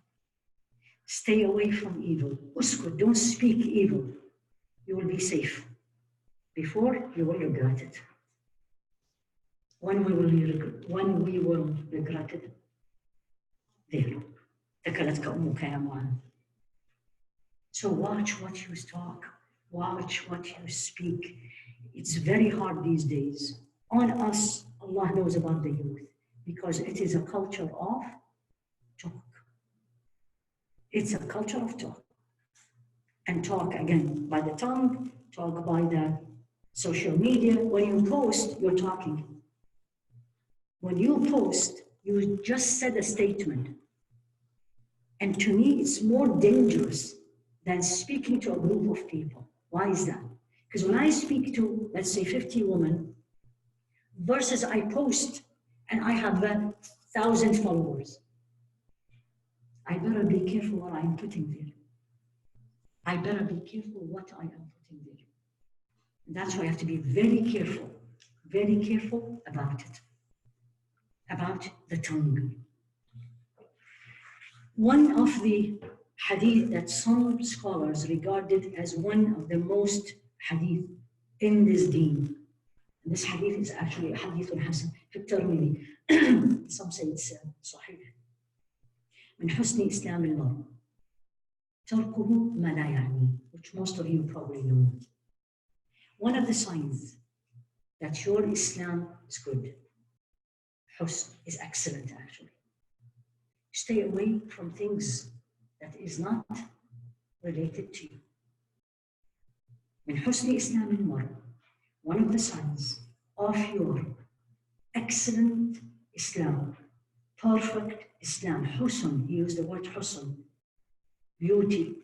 Stay away from evil. Uskut, don't speak evil. You will be safe. Before, you will regret it. When we will regret it, there. ذكرتك أمك يا معاذ. So watch what you talk. Watch what you speak. It's very hard these days. On us, Allah knows about the youth because it is a culture of talk. It's a culture of talk. And talk again by the tongue, talk by the social media. When you post, you're talking. When you post, you just said a statement. And to me, it's more dangerous than speaking to a group of people. Why is that? Because when I speak to, let's say, 50 women, versus I post and I have 1,000 followers, I better be careful what I'm putting there. I better be careful what I am putting there. And that's why I have to be very careful about it, about the tongue. One of the hadith that some scholars regarded as one of the most hadith in this deen. And this hadith is actually a hadith al-Hasan fi Tirmidhi. Some say it's sahih. من حسن إسلام المرء تركه ما لا يعني, which most of you probably know. One of the signs that your Islam is good, husn is excellent actually. Stay away from things that is not related to you. من حسن إسلام المرء, one of the signs of your excellent Islam, perfect Islam, husn, he used the word husn, beauty,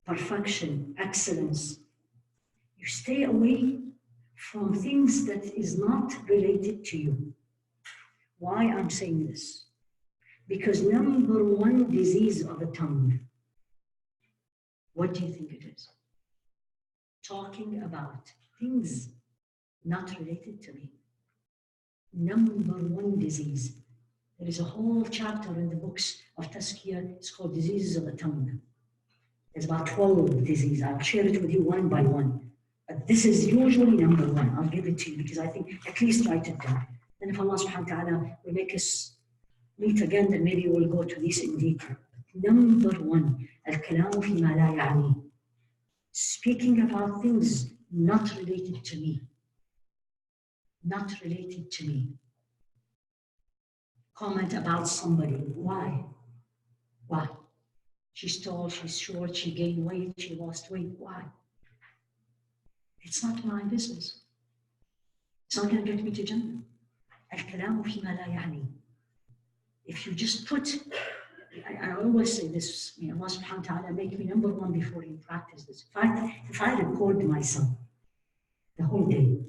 perfection, excellence. You stay away from things that is not related to you. Why I'm saying this? Because number one disease of the tongue, what do you think it is? Talking about things not related to me. Number one disease. There is a whole chapter in the books of Tazkiyah. It's called Diseases of the Tongue. There's about 12 diseases. I'll share it with you one by one. But this is usually number one. I'll give it to you because I think at least write it down. And if Allah subhanahu wa ta'ala will make us meet again, then maybe we'll go to this in detail. Number one, al-kalamu fi ma la ya'ni. Speaking about things not related to me. Not related to me. Comment about somebody. Why? Why? She's tall, she's short, she gained weight, she lost weight. Why? It's not my business. It's not going to get me to Jannah. Al-kalamu fi ma la ya'ni. If you just put, I always say this, may Allah subhanahu wa ta'ala make me number one before you practice this. If I record myself the whole day,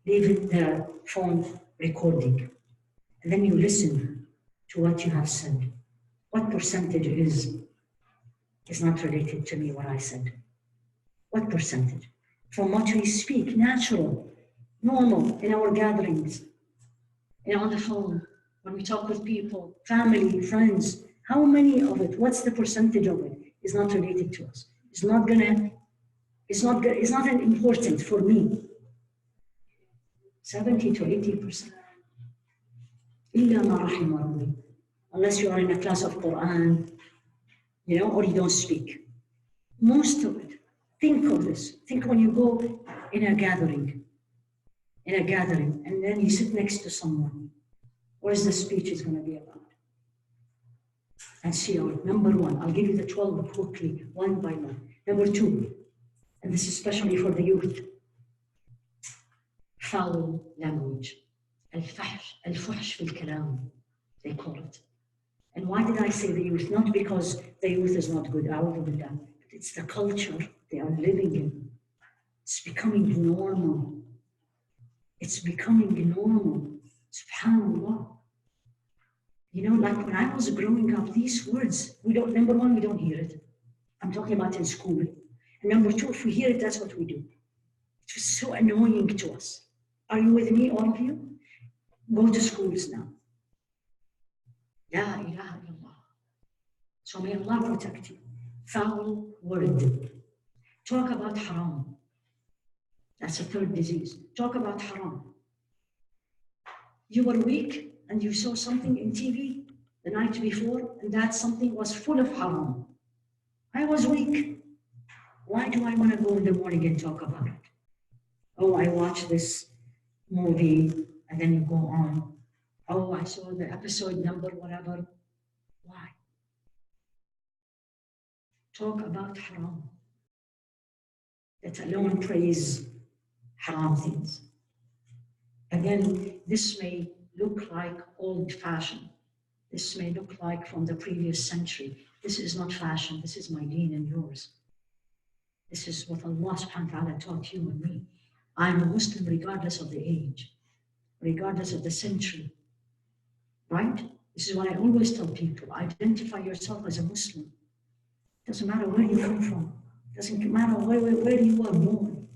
leave the phone recording, and then you listen to what you have said, what percentage is not related to me, what I said? What percentage? From what we speak, natural, normal, in our gatherings, on the phone, when we talk with people, family, friends, how many of it, what's the percentage of it is not related to us? It's not important for me. 70 to 80%. إِلَّا مَا رَحِمَ رَبِّي. Unless you are in a class of Quran, or you don't speak. Most of it. Think of this. Think when you go in a gathering, and then you sit next to someone. What is the speech is going to be about? And see out. Number one, I'll give you the 12 quickly, one by one. Number two, and this is especially for the youth. foul language. الفحش في الكلام, they call it. And why did I say the youth? Not because the youth is not good, أعوذ بالله, but it's the culture they are living in. It's becoming normal. It's becoming normal. SubhanAllah. You know, like when I was growing up, these words, number one, we don't hear it. I'm talking about in school. And number two, if we hear it, that's what we do. It was so annoying to us. Are you with me, all of you? Go to schools now. La ilaha illallah. So may Allah protect you. Foul word. Talk about haram. That's a third disease. Talk about haram. You were weak and you saw something in TV the night before, and that something was full of haram. I was weak. Why do I want to go in the morning and talk about it? Oh, I watched this movie, and then you go on. Oh, I saw the episode number, whatever. Why? Talk about haram. Let alone praise haram things. Again, this may look like old-fashioned. This may look like from the previous century. This is not fashion. This is my deen and yours. This is what Allah subhanahu wa ta'ala taught you and me. I'm a Muslim regardless of the age, regardless of the century, right? This is what I always tell people. Identify yourself as a Muslim. Doesn't matter where you come from. Doesn't matter where you were born.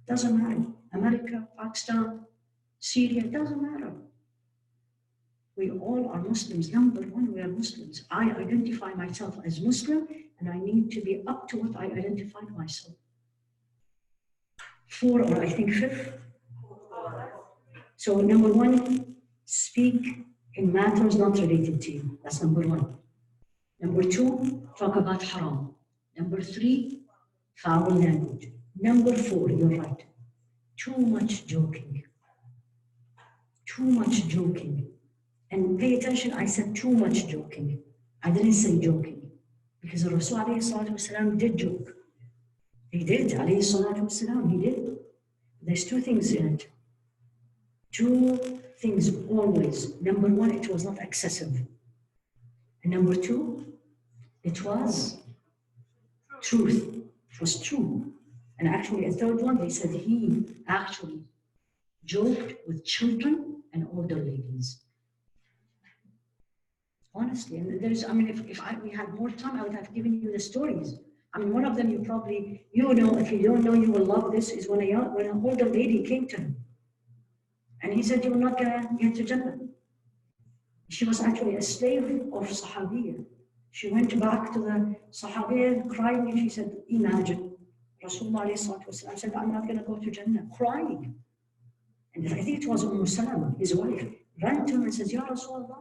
Doesn't matter. America, Pakistan, Syria, doesn't matter. We all are Muslims. Number one, we are Muslims. I identify myself as Muslim, and I need to be up to what I identified myself. 4, or I think 5. So number one, speak in matters not related to you. That's number one. Number 2, talk about haram. Number 3, foul language. Number 4, you're right, too much joking. Too much joking. And pay attention, I said too much joking. I didn't say joking. Because Rasul alayhi salatu wasalam did joke. He did, alayhi salatu wasalam, he did. There's 2 things in it. 2 things always. Number 1, it was not excessive. And number 2, it was truth. It was true. And actually, a third one, they said he actually joked with children and older ladies. Honestly, and there's, I mean, if we had more time, I would have given you the stories. I mean, one of them you probably, you know, if you don't know, you will love this, is when an older lady came to him. And he said, you're not gonna get to Jannah. She was actually a slave of Sahabiya. She went back to the Sahabiya crying, and she said, imagine, Rasulullah said, I'm not gonna go to Jannah, crying. And I think it was Salama, his wife, ran to him and says, Ya Rasulullah,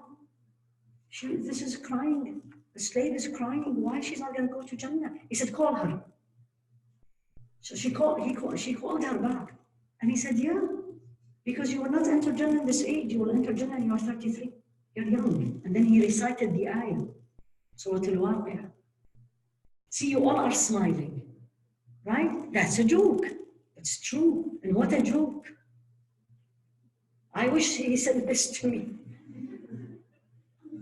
this is crying. The slave is crying. Why she's not going to go to Jannah? He said, call her. So she called her back. And he said, yeah, because you will not enter Jannah in this age. You will enter Jannah when you are 33. You're young. And then he recited the ayah. Surah Al-Waqi'ah. See, you all are smiling, right? That's a joke. It's true. And what a joke. I wish he said this to me.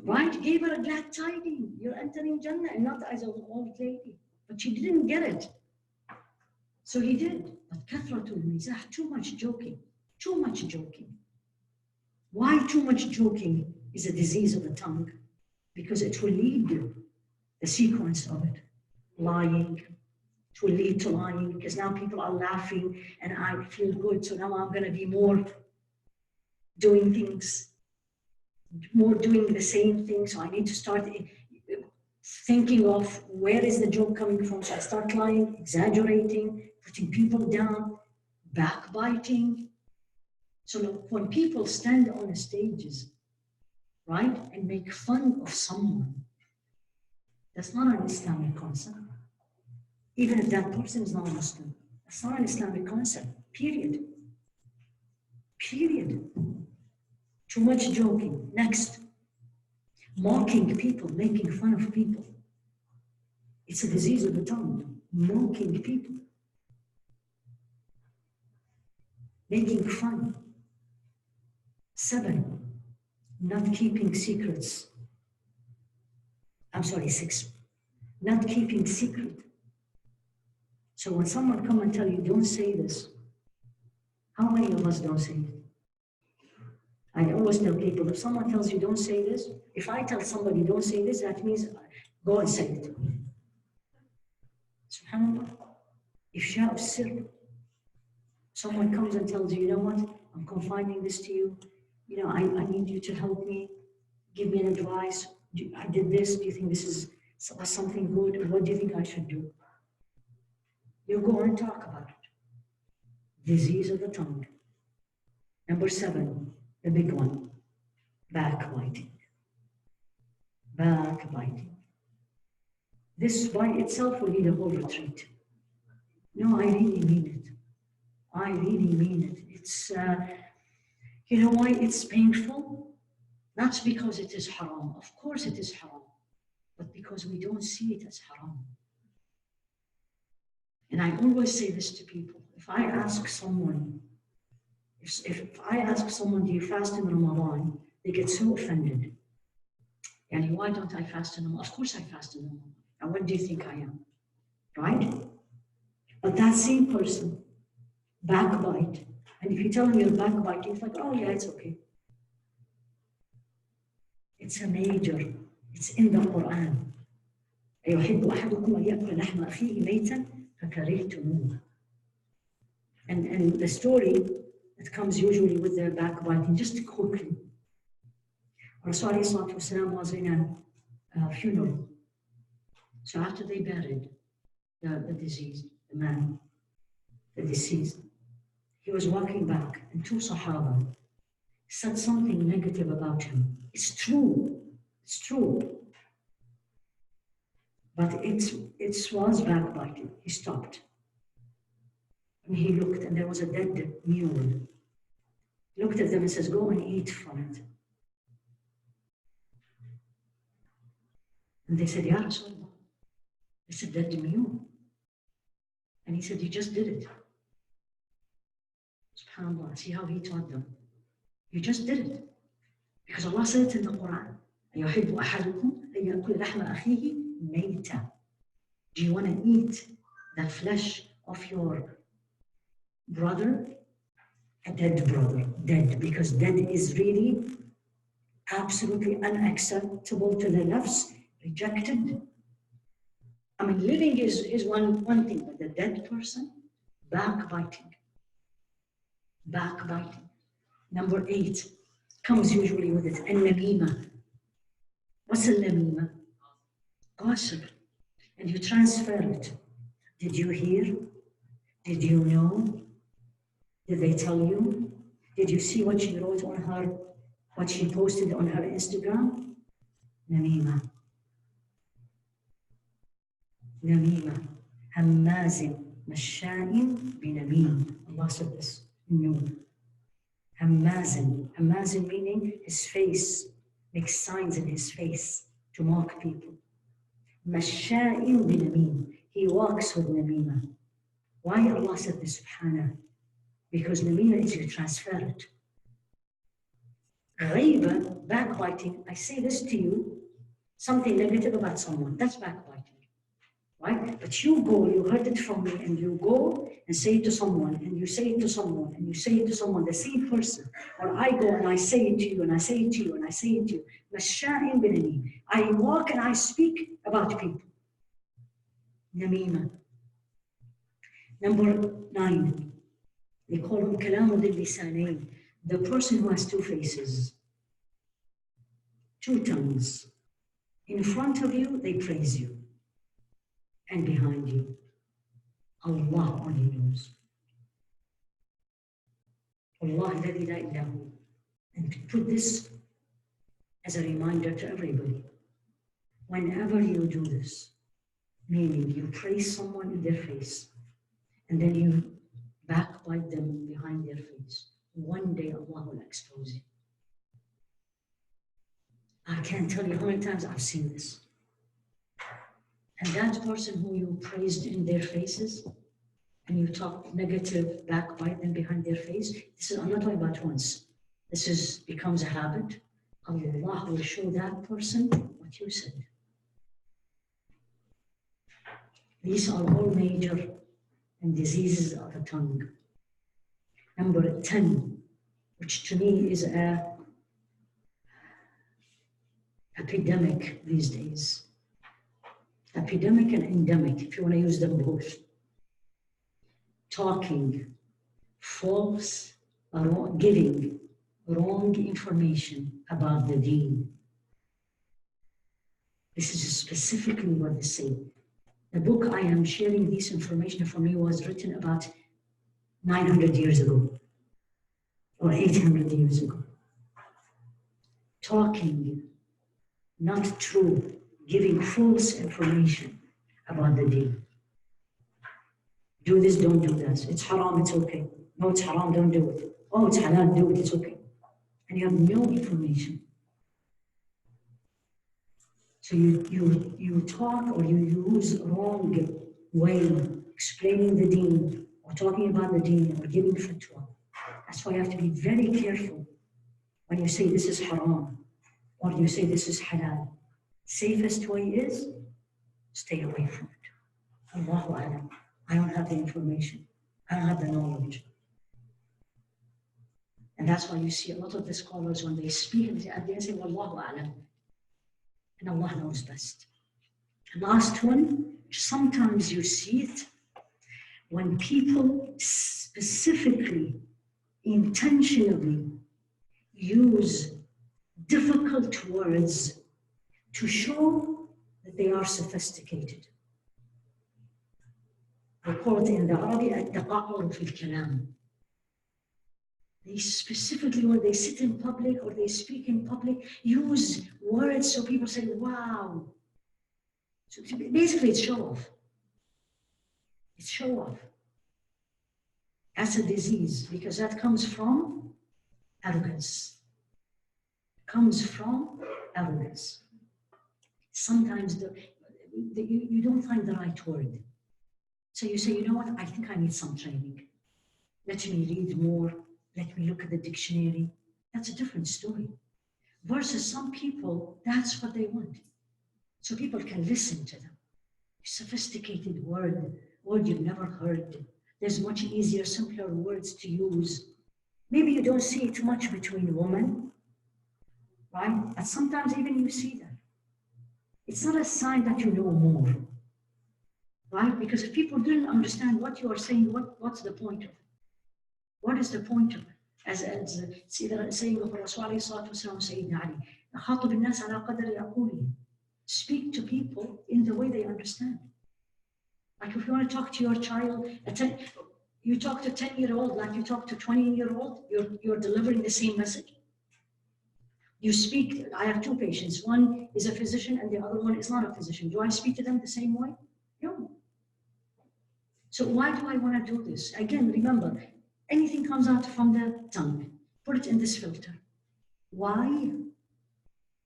Right? Gave her a glad tiding. You're entering Jannah, and not as an old lady. But she didn't get it. So he did. But kathratul mizah, too much joking. Too much joking. Why too much joking is a disease of the tongue? Because it will lead you, the sequence of it. Lying. It will lead to lying, because now people are laughing, and I feel good, so now I'm going to be more doing things. More doing the same thing, so I need to start thinking of where is the joke coming from. So I start lying, exaggerating, putting people down, backbiting. So look, when people stand on the stages, right, and make fun of someone, that's not an Islamic concept. Even if that person is not a Muslim, that's not an Islamic concept, period. Period. Too much joking. Next, mocking people, making fun of people. It's a disease of the tongue. Mocking people. Making fun. 7, not keeping secrets. I'm sorry, 6, not keeping secret. So when someone come and tell you, don't say this, how many of us don't say it? I always tell people, if someone tells you don't say this, if I tell somebody don't say this, that means go and say it. SubhanAllah. Ifsha sir. Someone comes and tells you, you know what, I'm confiding this to you. You know, I need you to help me, give me an advice. I did this, do you think this was something good? Or what do you think I should do? You go and talk about it. Disease of the tongue. Number 7, the big one, backbiting. Backbiting. This by itself will need a whole retreat. No, I really mean it. I really mean it. It's, you know why it's painful? Not because it is haram. Of course it is haram. But because we don't see it as haram. And I always say this to people. If I ask someone, if I ask someone, do you fast in Ramadan? They get so offended. And why don't I fast in Ramadan? Of course I fast in Ramadan. And what do you think I am? Right? But that same person, backbite. And if you tell them you're backbiting, it's like, oh yeah, it's okay. It's a major. It's in the Quran. أيحب أحدكم أن يأكل لحم أخيه ميتا فكرهتموه. And the story that comes usually with the backbiting, just quickly. Rasul was in a funeral. So after they buried the deceased, the man, the deceased, he was walking back and 2 Sahaba said something negative about him. It's true. It's true. But it was backbiting. He stopped. And he looked, and there was a dead mule. He looked at them and says, go and eat from it. And they said, Ya Rasulullah, it's a dead mule. And he said, you just did it. SubhanAllah, see how he taught them. You just did it. Because Allah said it in the Quran. أَيُحِبُّ أَحَدُكُمْ أَن يَأْكُلَ لَحْمَ أَخِيهِ مَيْتًا. Do you want to eat the flesh of your brother? A dead brother, dead, because dead is really absolutely unacceptable to the nafs, rejected. I mean, living is one thing, but the dead person, backbiting. Backbiting. Number 8 comes usually with it, al-namima. What's al-namima? Gossip. And you transfer it. Did you hear? Did you know? Did they tell you? Did you see what she wrote on her, what she posted on her Instagram? Namima. Namima. Hammazin masha'in binamim. Allah said this. No. Hammazin. Hammazin meaning his face, makes signs in his face to mock people. Masha'in binamim. He walks with namima. Why Allah said this, subhanah? Because namima is you transfer it. Ghaiba, backbiting, I say this to you, something negative about someone, that's backbiting. Right? But you go, you heard it from me, and you go and say it to someone, and you say it to someone, and you say it to someone, the same person. Or I go and I say it to you, and I say it to you, and I say it to you. Masha'in binamim. I walk and I speak about people. Namima. Number 9. They call him kalamu al-lisanayn, the person who has 2 faces, 2 tongues. In front of you, they praise you. And behind you, Allah only knows. Allah alladhi la ilaha illa. And to put this as a reminder to everybody, whenever you do this, meaning you praise someone in their face, and then you backbite them behind their face, one day Allah will expose you. I can't tell you how many times I've seen this. And that person who you praised in their faces, and you talk negative, backbite them behind their face, this is, I'm not talking about once. becomes a habit, Allah will show that person what you said. These are all major and diseases of the tongue. Number 10, which to me is an epidemic these days. Epidemic and endemic, if you want to use them both. Talking false, or giving wrong information about the deen. This is specifically what they say. The book I am sharing this information from you was written about 900 years ago or 800 years ago. Talking not true, giving false information about the deen. Do this, don't do this. It's haram, it's okay. No, it's haram, don't do it. Oh, it's halal, do it, it's okay. And you have no information. So you talk or you use wrong way of explaining the deen or talking about the deen or giving fatwa. That's why you have to be very careful when you say this is haram or you say this is halal. Safest way is stay away from it. Allahu A'lam. I don't have the information. I don't have the knowledge. And that's why you see a lot of the scholars when they speak at the end say, Wallahu A'lam. And Allah knows best. Last one, sometimes you see it when people specifically, intentionally use difficult words to show that they are sophisticated. They call it in the Arabic التقعر في الكلام. They specifically, when they sit in public or they speak in public, use words so people say, wow. So basically, it's show off. It's show off. That's a disease because that comes from arrogance. Comes from arrogance. Sometimes you don't find the right word. So you say, you know what, I think I need some training. Let me read more. Let me look at the dictionary. That's a different story. Versus some people, that's what they want. So people can listen to them. Sophisticated word you've never heard. There's much easier, simpler words to use. Maybe you don't see it much between women, right? But sometimes even you see that. It's not a sign that you know more, right? Because if people didn't understand what you are saying, what's the point of it? What is the point of it? As saying of Rasul alayhi salatu wasalam, Sayyidina Ali, خاطب الناس على قدر عقولهم. Speak to people in the way they understand. Like if you want to talk to your child, you talk to a 10-year-old like you talk to a 20-year-old, you're delivering the same message. You speak, I have two patients. One is a physician and the other one is not a physician. Do I speak to them the same way? No. So why do I want to do this? Again, remember, anything comes out from the tongue. Put it in this filter. Why?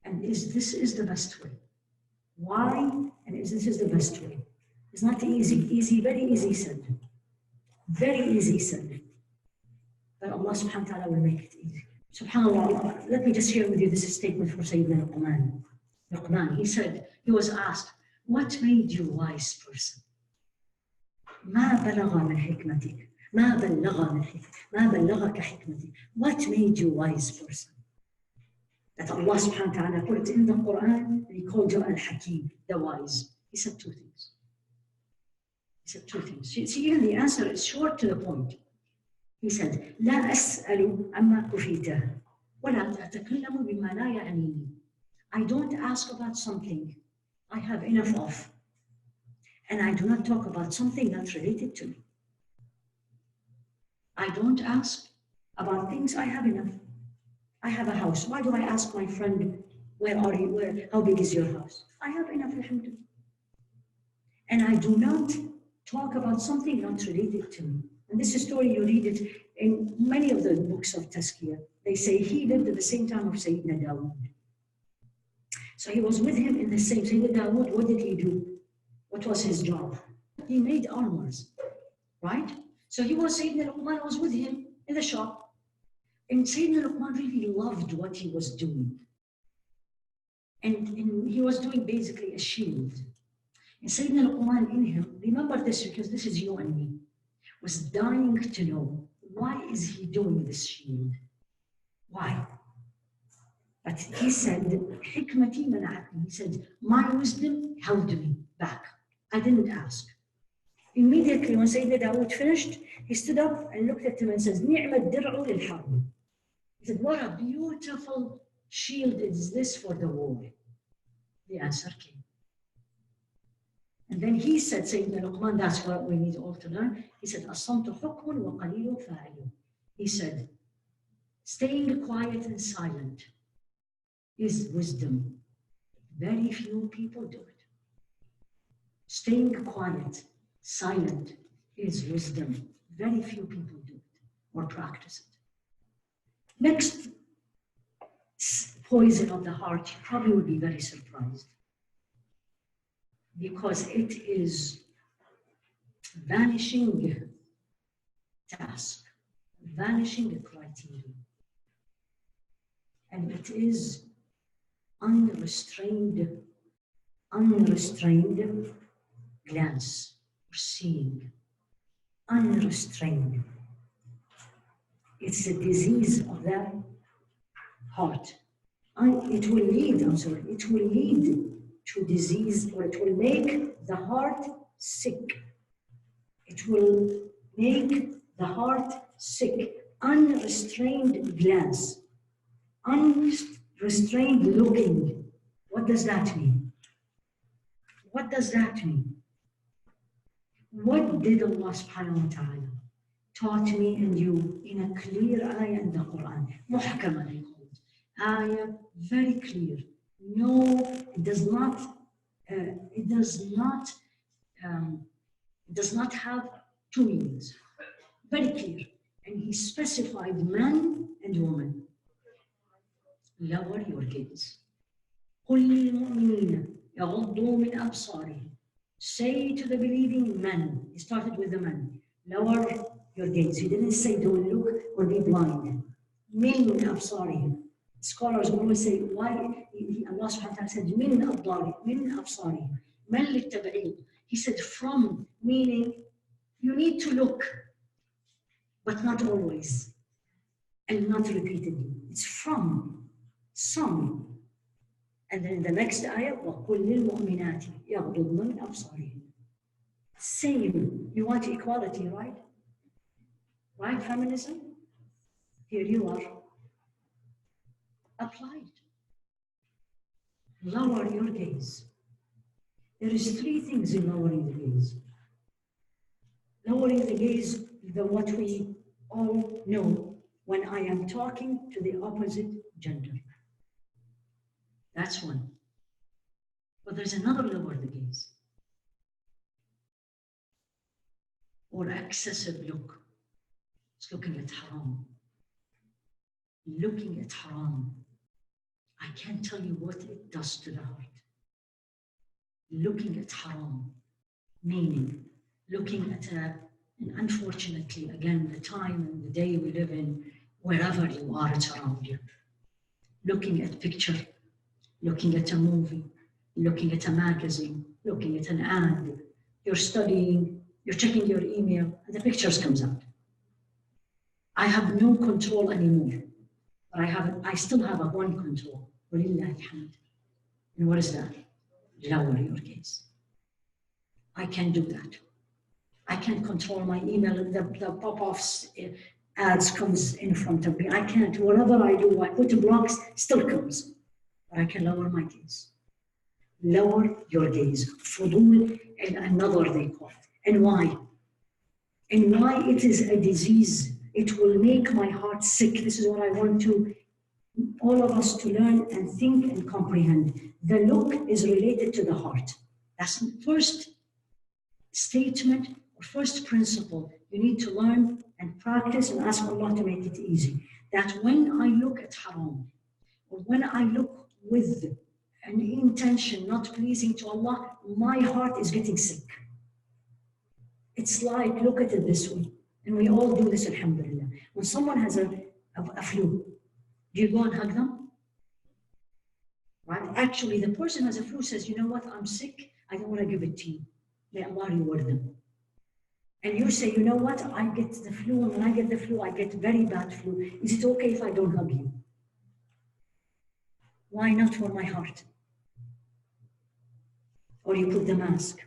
And this is the best way. Why? And this is the best way. It's not easy, very easy said. Very easy said. But Allah subhanahu wa ta'ala will make it easy. SubhanAllah, let me just share with you this statement from Sayyidina Luqman. He said, he was asked, what made you wise person? ما بلغ من حكمتك ما بلغك حكمتك. What made you wise person? That Allah subhanahu wa ta'ala put it in the Quran and he called you Al-Hakim, the wise. He said two things. See, even the answer is short to the point. He said, لا أسأل عما كفيته ولا أتكلم بما لا يعنيني. I don't ask about something I have enough of. And I do not talk about something not related to me. I don't ask about things I have enough. I have a house. Why do I ask my friend, where are you? How big is your house? I have enough, alhamdulillah. And I do not talk about something not related to me. And this story, you read it in many of the books of Tazkiyah. They say he lived at the same time of Sayyidina Dawood. So he was with him in the same. Sayyidina Dawood, what did he do? What was his job? He made armors, right? So Sayyidina Luqman was with him in the shop. And Sayyidina Luqman really loved what he was doing. And he was doing basically a shield. And Sayyidina Luqman in him, remember this because this is you and me, was dying to know, why is he doing this shield? Why? But he said, Hikmati mana'atni. He said, my wisdom held me back. I didn't ask. Immediately when Sayyidina Dawood finished, he stood up and looked at him and says, Ni'mat dir'u lil harb. He said, what a beautiful shield is this for the war. The answer came. And then he said, Sayyidina Luqman, that's what we need all to learn. He said, As-samtu hukmun wa qalilun fa'ilun. He said, staying quiet and silent is wisdom. Very few people do it. Staying quiet, silent is wisdom. Very few people do it or practice it. Next poison of the heart, you probably would be very surprised because it is vanishing task, vanishing criteria, and it is unrestrained glance or seeing, unrestrained. It's a disease of the heart. It will lead to disease, or it will make the heart sick. It will make the heart sick. Unrestrained glance, unrestrained looking. What does that mean? What does that mean? What did Allah subhanahu wa ta'ala taught me and you in a clear ayah in the Quran? Muhkama they call it. Ayah, very clear. No, it does not have two meanings. Very clear. And he specified man and woman. Lower your gaze. قُلْ لِلْمُؤْمِنِينَ يَغُضُّوا مِنْ أَبْصَارِهِمْ. Say to the believing men, he started with the men, lower your gaze. He didn't say don't look or be blind. مِنْ أَبْصَارِهِمْ. Scholars always say, why Allah subhanahu wa ta'ala said, مِنْ أَبْصَارِهِمْ. مَنْ لِلتَّبْعِيض. He said from, meaning you need to look, but not always, and not repeatedly. It's from, some. And then the next ayah, وَقُلْ لِلْمُؤْمِنَاتِ يَغْضُضْنَ مِنْ أَبْصَارِهِمْ. Same. You want equality, right? Right, feminism? Here you are. Applied. Lower your gaze. There is three things in lowering the gaze. Lowering the gaze is what we all know when I am talking to the opposite gender. That's one. But there's another lower the gaze. Or excessive look. It's looking at haram. Looking at haram. I can't tell you what it does to the heart. Looking at haram, meaning looking at and unfortunately, again, the time and the day we live in, wherever you are, it's around you. Looking at picture, looking at a movie, looking at a magazine, looking at an ad, you're studying, you're checking your email, and the pictures comes out. I have no control anymore, but I still have a one control. And what is that? Lower your gaze. I can't do that. I can't control my email. The pop-offs, ads comes in front of me. I can't. Whatever I do, I put blocks, still comes. But I can lower my gaze. Lower your gaze. Fudul and another they call it. And why? And why it is a disease. It will make my heart sick. This is what I want all of us to learn and think and comprehend. The look is related to the heart. That's the first statement or first principle you need to learn and practice and ask Allah to make it easy. That when I look at haram, or when I look with an intention not pleasing to Allah, my heart is getting sick. It's like, look at it this way, and we all do this, alhamdulillah. When someone has a a flu. Do you go and hug them? Right? Actually, the person who has a flu says, you know what, I'm sick, I don't want to give it to you. May Allah reward them. And you say, you know what, I get the flu, and when I get the flu, I get very bad flu. Is it okay if I don't hug you? Why not for my heart? Or you put the mask.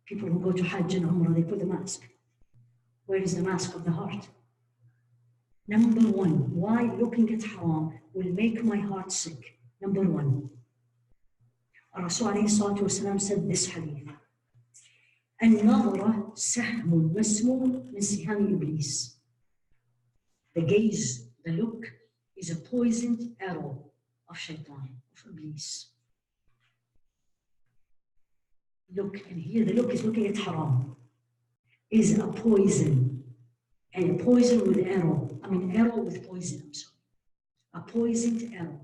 People who go to Hajj and Umrah, they put the mask. Where is the mask of the heart? Number one, why looking at haram will make my heart sick? Number one, Rasul alayhi salatu wasalam said this hadith. النظرة سهم مسموم من سهام إبليس. The gaze, the look, is a poisoned arrow of shaitan, of Iblis. Look, and here the look is looking at haram, is a poison, and a poison with arrow, arrow with poison, I'm sorry. A poisoned arrow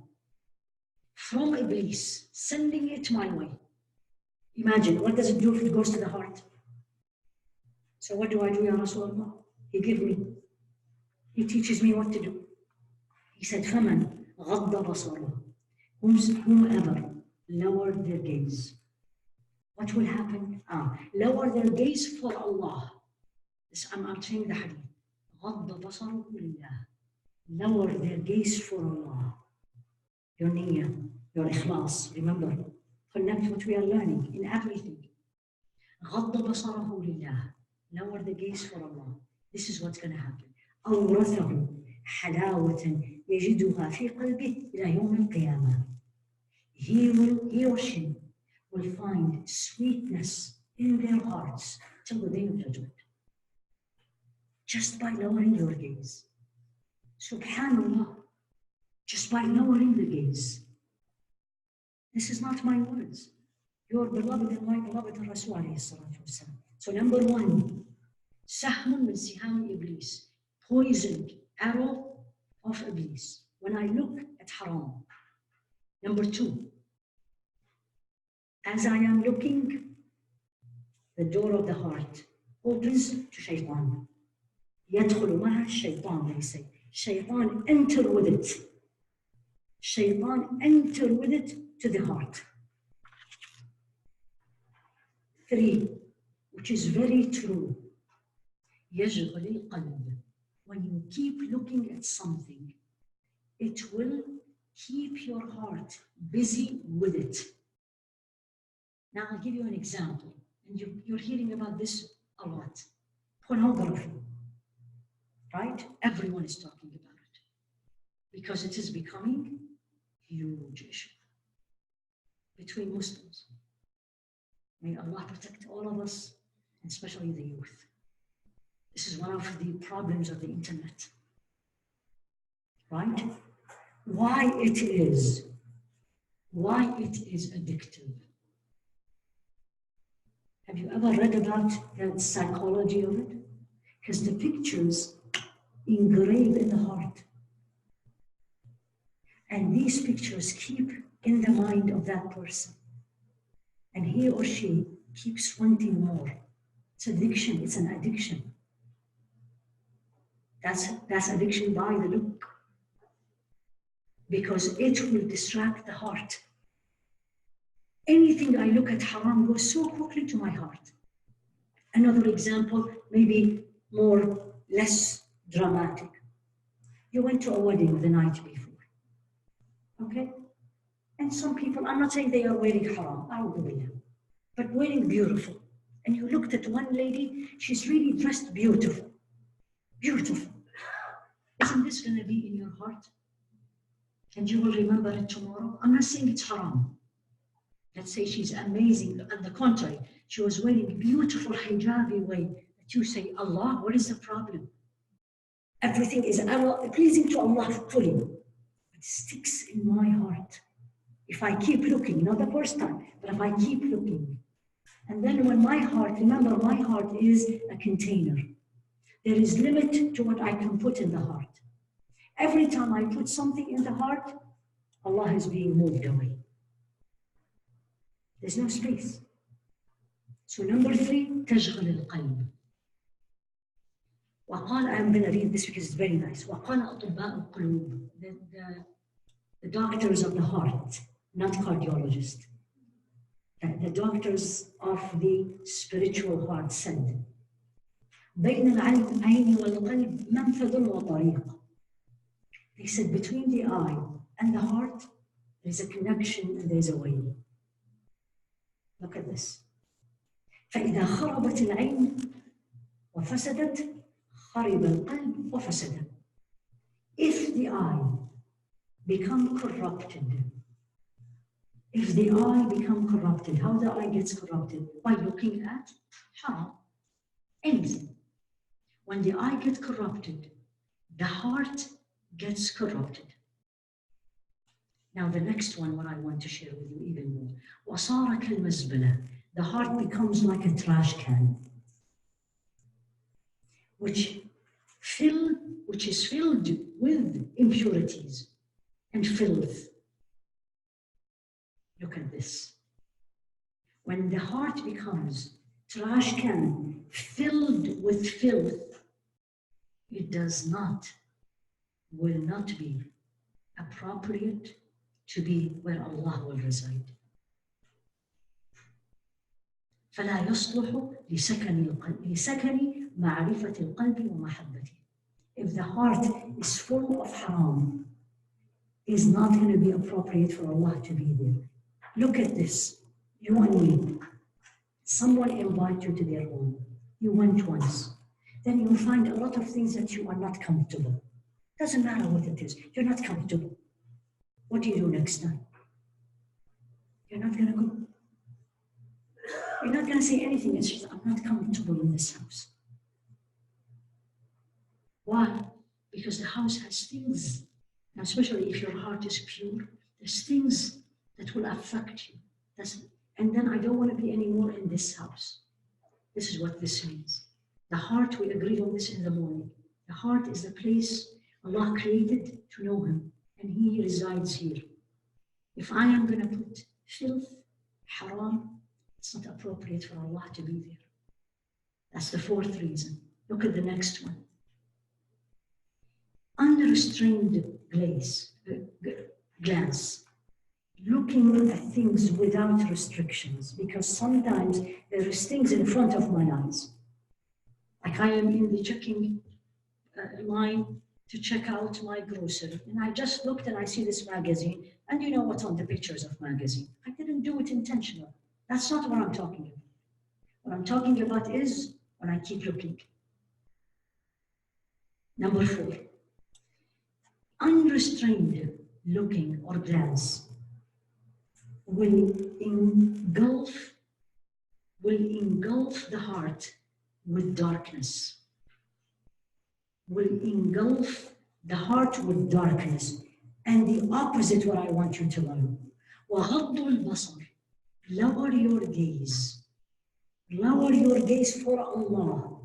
from Iblis, sending it my way. Imagine, what does it do if it goes to the heart? So what do I do, Ya Rasulullah? He gives me, he teaches me what to do. He said, فَمَنْ غَضَّ بَصَرُهُ, whomever lowered their gaze. What will happen? Lower their gaze for Allah. This, I'm saying the hadith. غَضَّ بَصَرُهُ لِلَّهِ. Lower their gaze for Allah. Your niyyah, your ikhlas, remember. Connect what we are learning in everything. غَضَّ بَصَرَهُ لِلَّهِ. Lower the gaze for Allah. This is what's going to happen. أَوْرَثَهُ حَلَاوَةً يَجِدُهَا فِي قَلْبِهِ إِلَى يَوْمِ الْقِيَامَةِ. He or she will find sweetness in their hearts till the day of judgment. Just by lowering your gaze. Subhanallah. Just by lowering the gaze. This is not my words. Your beloved and my beloved Rasul alayhi salatu wasalam. So number one, sahmun min siham Iblis, poisoned arrow of Iblis. When I look at haram. Number two, as I am looking, the door of the heart opens to shaitan. يدخل معها الشيطان, they say. Shaitan enter with it. Shaitan enter with it to the heart. Three, which is very true. يشغل القلب. When you keep looking at something, it will keep your heart busy with it. Now I'll give you an example, and you're hearing about this a lot. Pornography, right? Everyone is talking about it because it is becoming a huge issue between Muslims. May Allah protect all of us, and especially the youth. This is one of the problems of the internet, right? Why it is addictive. Have you ever read about the psychology of it? Because the pictures engrave in the heart. And these pictures keep in the mind of that person. And he or she keeps wanting more. It's addiction, it's an addiction. That's addiction by the look. Because it will distract the heart. Anything I look at haram goes so quickly to my heart. Another example, maybe less dramatic. You went to a wedding the night before, okay? And some people, I'm not saying they are wearing haram, but wearing beautiful. And you looked at one lady, she's really dressed beautiful. Beautiful. Isn't this going to be in your heart? And you will remember it tomorrow? I'm not saying it's haram. Let's say she's amazing. On the contrary, she was wearing beautiful hijabi way that you say, Allah, what is the problem? Everything is pleasing to Allah fully. It sticks in my heart. If I keep looking, not the first time, but if I keep looking. And then when my heart, remember my heart is a container. There is limit to what I can put in the heart. Every time I put something in the heart, Allah is being moved away. There's no space. So number three, تشغل القلب. وقال, I'm going to read this because it's very nice. وقال أطباء القلوب, the doctors of the heart, not cardiologists. The doctors of the spiritual heart said, بين العين والقلب منفذ وطريق. They said between the eye and the heart, there's a connection and there's a way. Look at this. فإذا خربت العين وفسدت خرب القلب وفسد. If the eye become corrupted, how the eye gets corrupted? By looking at haram, anything. When the eye gets corrupted, the heart gets corrupted. Now the next one, what I want to share with you even more. وصار كالمزبلة. The heart becomes like a trash can, which is filled with impurities and filth. Look at this. When the heart becomes trash can filled with filth, it will not be appropriate to be where Allah will reside. فلا يصلح لسكن معرفة القلب ومحبته. If the heart is full of haram, it's not going to be appropriate for Allah to be there. Look at this, you and me. Someone invites you to their home. You went once. Then you find a lot of things that you are not comfortable. Doesn't matter what it is, you're not comfortable. What do you do next time? You're not going to go. You're not going to say anything. It's just, I'm not comfortable in this house. Why? Because the house has things, and especially if your heart is pure, there's things that will affect you. And then I don't want to be anymore in this house. This is what this means. The heart, we agreed on this in the morning. The heart is the place Allah created to know Him, and He resides here. If I am going to put filth, haram, it's not appropriate for Allah to be there. That's the fourth reason. Look at the next one. Unrestrained glance. Looking at things without restrictions, because sometimes there is things in front of my eyes. Like I am in the checking line to check out my grocery, and I just looked and I see this magazine, and you know what's on the pictures of magazine. I didn't do it intentionally. That's not what I'm talking about. What I'm talking about is when I keep looking. Number 4, unrestrained looking or glance will engulf the heart with darkness. Will engulf the heart with darkness. And the opposite what I want you to learn. وَغَضُّ الْبَصَرِ. Lower your gaze. Lower your gaze for Allah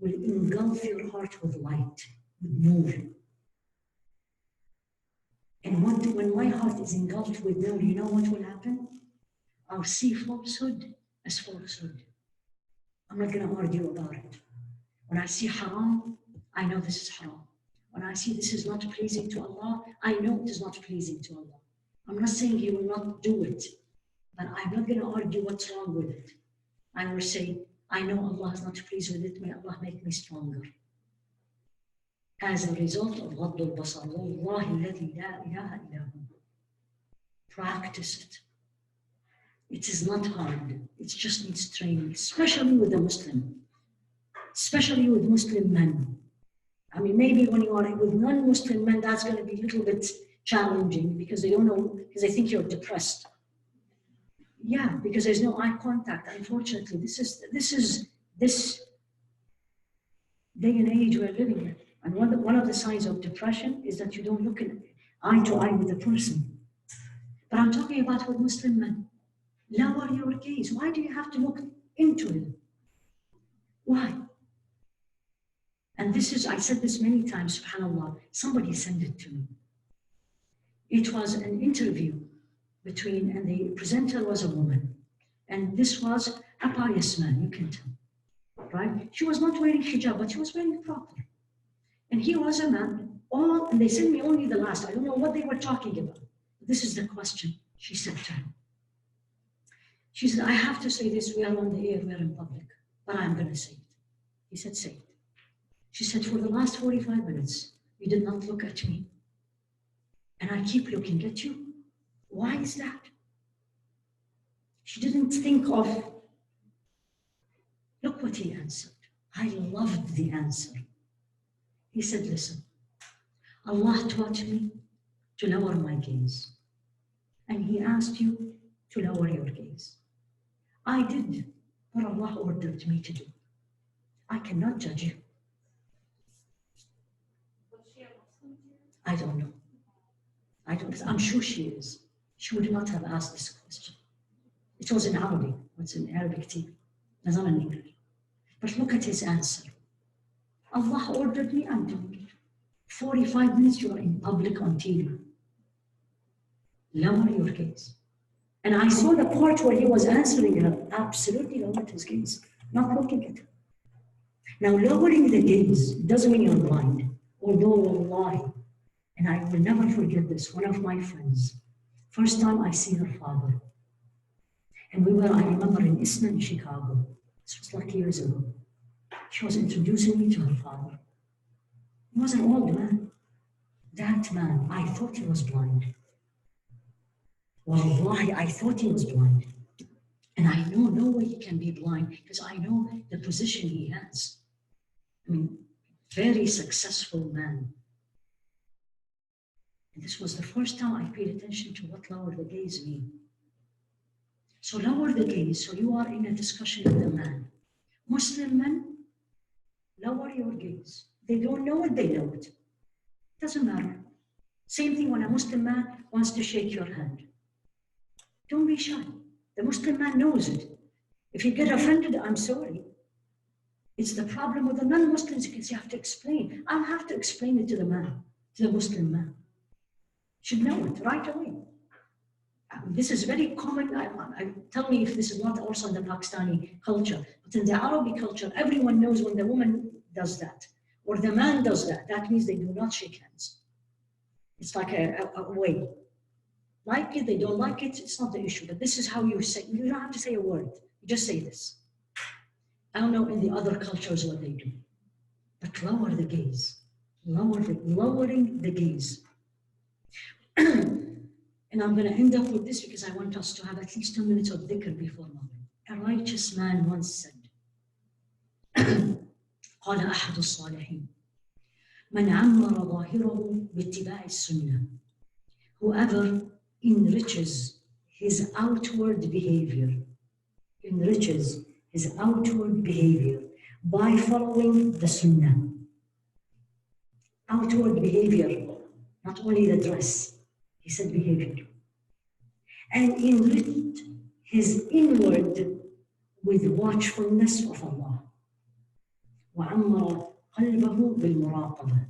will engulf your heart with light, with nur. And when my heart is engulfed with nur, you know what will happen? I'll see falsehood as falsehood. I'm not going to argue about it. When I see haram, I know this is haram. When I see this is not pleasing to Allah, I know it is not pleasing to Allah. I'm not saying He will not do it, but I'm not going to argue what's wrong with it. I will say, I know Allah is not pleased with it, may Allah make me stronger. As a result of غض البصر, والله الذي لا إله إلا هو. Practice it. It is not hard. It just needs training, especially with a Muslim, especially with Muslim men. I mean, maybe when you are with non-Muslim men, that's going to be a little bit challenging because they don't know, because they think you're depressed. Yeah, because there's no eye contact. Unfortunately, this is this day and age we're living in. And one of the signs of depression is that you don't look eye to eye with the person. But I'm talking about with Muslim men. Lower your gaze. Why do you have to look into him? Why? And this is, I said this many times, subhanAllah, somebody sent it to me. It was an interview and the presenter was a woman. And this was a pious man, you can tell. right? She was not wearing hijab, but she was wearing it properly. And he was a man, and they sent me only the last. I don't know what they were talking about. This is the question she said to him. She said, I have to say this, we are on the air, we are in public, but I'm going to say it. He said, say it. She said, for the last 45 minutes, you did not look at me. And I keep looking at you. Why is that? She didn't think of, look what he answered. I loved the answer. He said, listen, Allah taught me to lower my gaze. And he asked you to lower your gaze. I did what Allah ordered me to do. I cannot judge you. I don't know. I'm sure she is. She would not have asked this question. It was in Arabic. It's in Arabic TV. It's not in English. But look at his answer. Allah ordered me, I'm doing it. 45 minutes you are in public on TV. Lower your gaze. And I saw the part where he was answering her, absolutely lowered his gaze, not looking at her. Now, lowering the gaze doesn't mean you're blind, although wallahi, and I will never forget this, one of my friends, first time I see her father, and I remember in Isna in Chicago, this was like years ago, she was introducing me to her father. He was an old man. That man, I thought he was blind. Wallahi, I thought he was blind. And I know no way he can be blind because I know the position he has. I mean, very successful man. And this was the first time I paid attention to what lower the gaze mean. So lower the gaze, so you are in a discussion with a man. Muslim men, lower your gaze. They don't know it, they know it. Doesn't matter. Same thing when a Muslim man wants to shake your hand. Don't be shy. The Muslim man knows it. If you get offended, I'm sorry. It's the problem with the non-Muslims because you have to explain. I'll have to explain it to the man, to the Muslim man. Should know it right away. This is very common. Tell me if this is not also in the Pakistani culture, but in the Arabic culture, everyone knows when the woman does that or the man does that. That means they do not shake hands. It's like a way. Like it, they don't like it, it's not the issue. But this is how you say, you don't have to say a word. You just say this. I don't know in the other cultures what they do. But lower the gaze. Lowering the gaze. And I'm going to end up with this because I want us to have at least 2 minutes of dhikr before Maghrib. A righteous man once said, قال أحد الصالحين من عمر ظاهره باتباع السنة. Whoever enriches his outward behavior by following the sunnah. Outward behavior, not only the dress, he said behavior. And enriched his inward with watchfulness of Allah. وَعَمَّرَ قَلْبَهُ بِالْمُرَاقَبَةِ.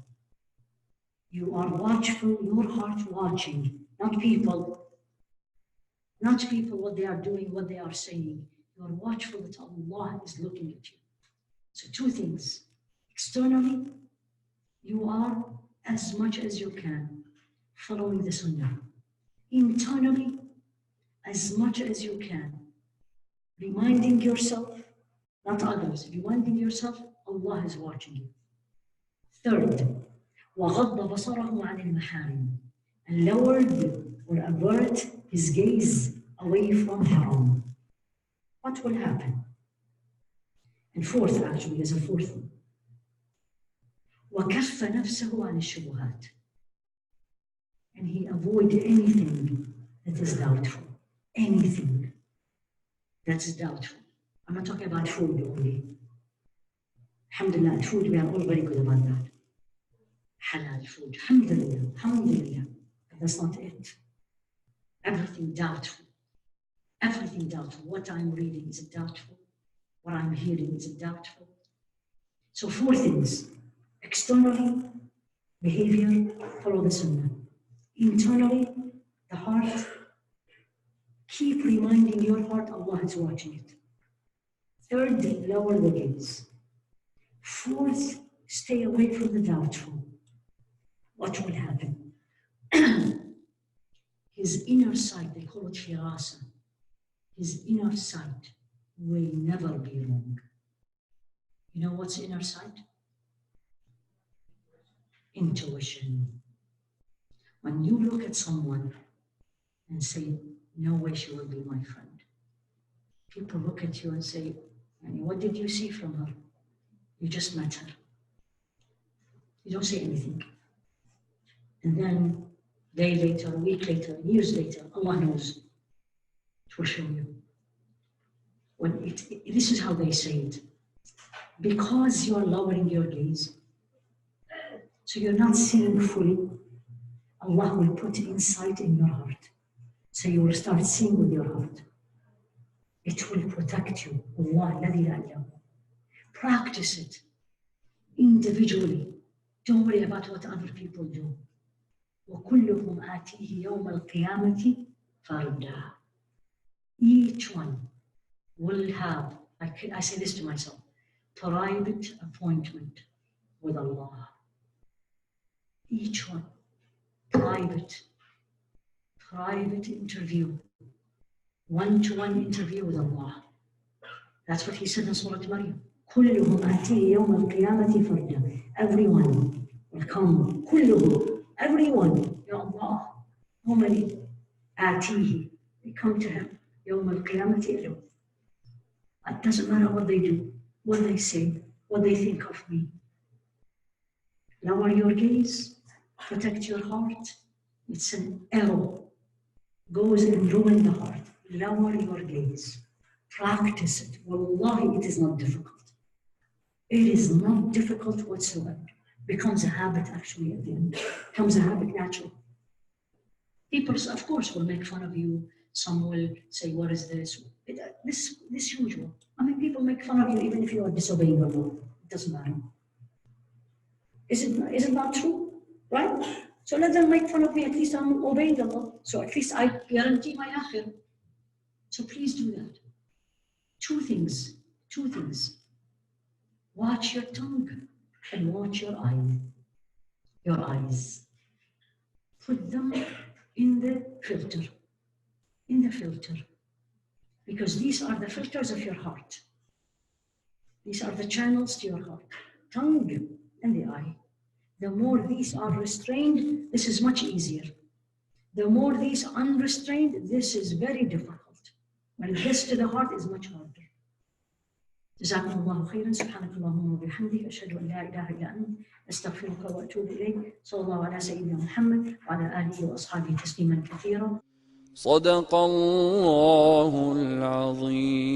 You are watchful, your heart watching, not people what they are doing, what they are saying. You are watchful that Allah is looking at you. So 2 things. Externally, you are as much as you can following the sunnah. Internally, as much as you can, reminding yourself, not others, reminding yourself, Allah is watching you. Third, وَغَضَّ بَصَرَهُ عَنِ الْمَحَارِمِ, and lowered or avert his gaze away from haram. What will happen? And fourth, actually, there's a fourth one. وَكَفَّ نَفْسَهُ عَنِ الشُّبُهَاتِ, and he avoided anything that is doubtful. Anything that's doubtful. I'm not talking about food only. Alhamdulillah, food, we are all very good about that. Halal food, alhamdulillah, but that's not it. Everything doubtful. Everything doubtful. What I'm reading, is it doubtful? What I'm hearing, is it doubtful? So 4 things. Externally, behavior, follow the sunnah. Internally, the heart, keep reminding your heart Allah is watching it. Third, lower the gaze. Fourth, stay away from the doubtful. What will happen? His inner sight, they call it firasa, his inner sight will never be wrong. You know what's inner sight? Intuition. When you look at someone and say, no way she will be my friend, people look at you and say, what did you see from her? You just met her. You don't say anything. And then a day later, a week later, years later, Allah knows. It will show you. This is how they say it. Because you're lowering your gaze, so you're not seeing fully, Allah will put insight in your heart. So you will start seeing with your heart. It will protect you. Allah, la ilaha illa hu. Practice it individually. Don't worry about what other people do. وَكُلُّهُمْ آتِيهِ يَوْمَ الْقِيَامَةِ فَرْدًا. Each one will have, I say this to myself, private appointment with Allah. Each one, private interview, one-to-one interview with Allah. That's what he said in Surah Maryam. كُلُّهُمْ آتِيهِ يَوْمَ الْقِيَامَةِ فَرْدًا. Everyone will come. كُلُّهُ, everyone, Ya Allah. How many? آتِيهِ. They come to him. يَوْمَ الْقِيَامَةِ alone. It doesn't matter what they do, what they say, what they think of me. Lower your gaze, protect your heart. It's an arrow. Goes and ruins the heart. Lower your gaze. Practice it. Wallahi, it is not difficult. It is not difficult whatsoever. Becomes a habit actually at the end. Becomes a habit naturally. People, of course, will make fun of you. Some will say, what is this? This usual. I mean, people make fun of you even if you are disobeying Allah. It doesn't matter. Is it not true? Right? So let them make fun of me. At least I'm obeying Allah. So at least I guarantee my akhirah. So please do that. Two things. Watch your tongue and watch your eyes. Put them in the filter. Because these are the filters of your heart. These are the channels to your heart. Tongue and the eye. The more these are restrained, this is much easier. The more these unrestrained, this is very difficult. When it gets to the heart, it's much harder. جزاكم الله خيرا سبحانك اللهم وبحمدك أشهد أن لا إله إلا أنت أستغفرك وأتوب إليك صلى الله على سيدنا محمد وعلى آله وأصحابه تسليما كثيرا. صدق الله العظيم.